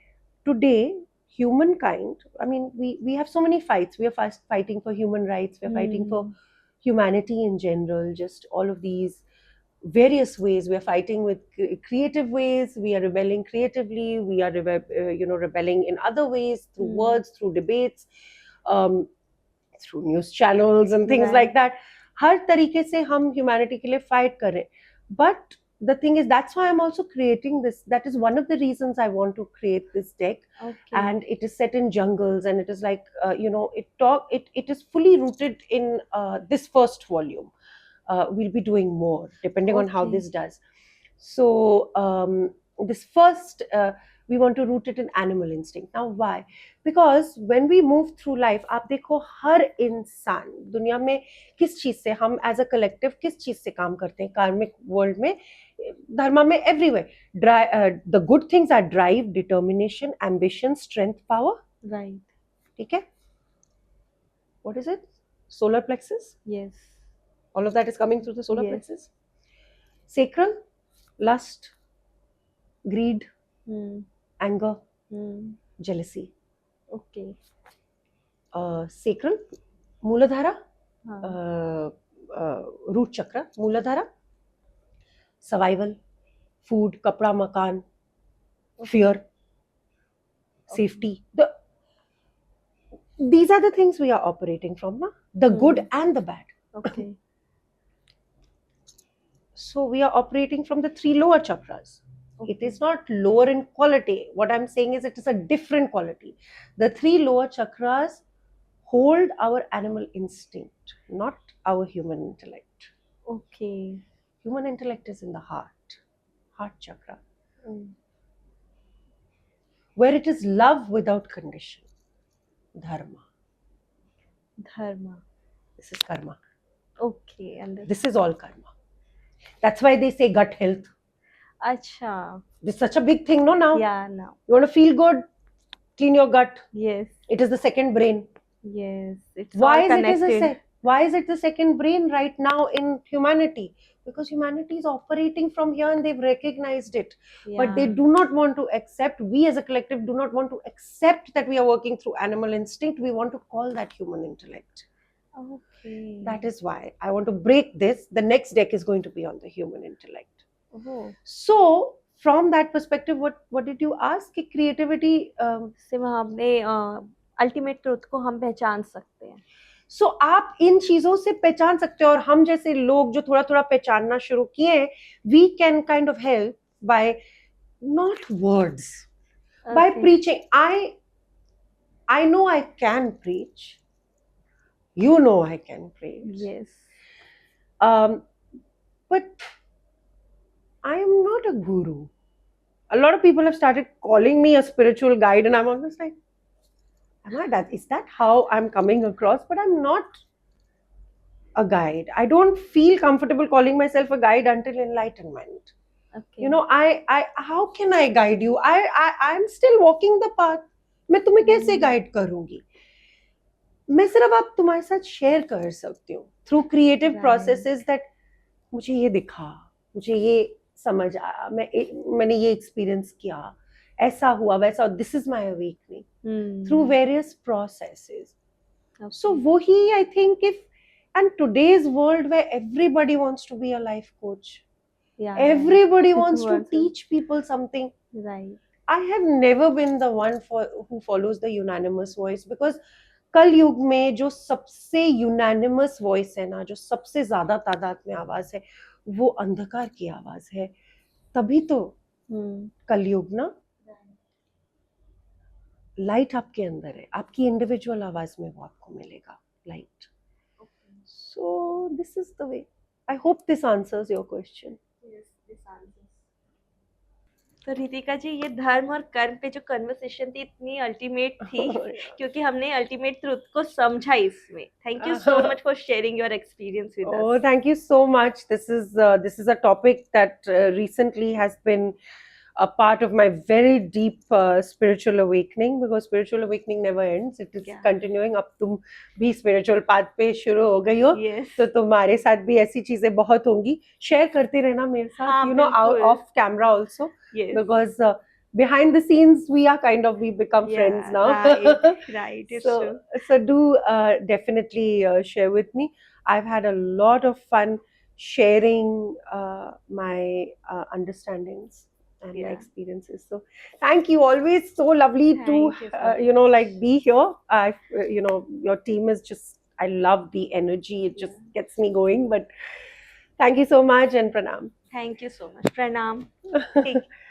Today, humankind, I mean, we have so many fights. We are fighting for human rights. We are fighting for humanity in general, just all of these various ways. We are fighting with creative ways. We are rebelling creatively. We are rebelling in other ways, through words, through debates, through news channels and things like that. हर तरीके से हम humanity के लिए fight कर रहे हैं. But the thing is, that's why I'm also creating this. That is one of the reasons I want to create this deck. Okay. And it is set in jungles, and it is like it is fully rooted in this first volume. We'll be doing more depending on how Okay. this does. So this first, we want to root it in animal instinct. Now why? Because when we move through life, आप देखो हर इंसान दुनिया में किस चीज से, हम as a collective किस चीज से काम करते हैं कार्मिक वर्ल्ड में, धर्मा में, everywhere. The good things are drive, determination, ambition, strength, power. Right. ठीक है? What is it? Solar plexus. Yes. All of that is coming through the solar Yes. plexus. Sacral, lust, greed, anger, jealousy. Okay. Sacral, Mooladhara, हाँ. root chakra, Mooladhara, survival, food, kapda, makan, fear, safety. These are the things we are operating from, na? The good and the bad. Okay. So we are operating from the 3 lower chakras. It is not lower in quality. What I'm saying is it is a different quality. The 3 lower chakras hold our animal instinct, not our human intellect. Okay. Human intellect is in the heart chakra, where it is love without condition. Dharma. This is karma. Okay. Understood. This is all karma. That's why they say gut health. Acha. This is such a big thing, no? Now Yeah. Now. you want to feel good, clean your gut. Yes. It is the second brain. Yes. It's Why all connected. Why is it the second brain right now in humanity? Because humanity is operating from here and they've recognized it. But they do not want to accept, we as a collective do not want to accept that we are working through animal instinct. We want to call that human intellect. Okay. That is why I want to break this. The next deck is going to be on the human intellect. Oh. So from that perspective, what did you ask? कि creativity से वहाँ अपने ultimate truth को हम पहचान सकते हैं. So आप इन चीजों से पहचान सकते हो, और हम जैसे लोग जो थोड़ा थोड़ा पहचानना शुरू किए, we can kind of help by not words, by preaching. I know I can preach. You know I can preach. Yes. But I am not a guru. A lot of people have started calling me a spiritual guide, and I'm always like, is that how I'm coming across? But I'm not a guide. I don't feel comfortable calling myself a guide until enlightenment. Okay. You know, how can I guide you? I'm still walking the path. मैं तुम्हें कैसे guide करूँगी? मैं सिर्फ आप तुम्हारे साथ share कर सकती हूँ through creative processes that मुझे ये दिखा, मुझे ये समझ आया, मैंने ये experience किया, ऐसा हुआ वैसा. This is my awakening through various processes. Okay. So वही I think and today's world where everybody wants to be a life coach. Yeah. Everybody wants to teach people something. Right. I have never been the one who follows the unanimous voice, because कल युग में जो सबसे unanimous voice है ना, जो सबसे ज़्यादा तादाद में आवाज है, वो अंधकार की आवाज है. तभी तो कल युग ना, लाइट आपके अंदर है, आपकी इंडिविजुअल आवाज में वो आपको मिलेगा light. So this is the way. I hope this answers your question. Yes, this answers. तो रितिका जी, ये धर्म और कर्म पे जो कन्वर्सेशन थी इतनी अल्टीमेट थी क्योंकि हमने अल्टीमेट ट्रूथ को समझा इसमें. Thank you so much for sharing your experience with us. Oh, thank you so much. This is a topic that recently has been a part of my very deep spiritual awakening, because spiritual awakening never ends. It is Yeah. continuing. अब तुम भी spiritual path पे शुरू हो गई हो, Yes. तो तुम्हारे साथ भी ऐसी चीजें बहुत होंगी. शेयर करते रहना मेरे साथ, हाँ, you know, बिल्कुल. off camera also, Yes. because behind the scenes we become friends now. Right, it's So true. so do definitely share with me. I've had a lot of fun sharing my understandings and my Yeah. experiences. So thank you. Always so lovely to Thank you so much. you know, like, be here. You know, your team is just, I love the energy. It just gets me going. But thank you so much, and pranam. Thank you so much. Pranam. Take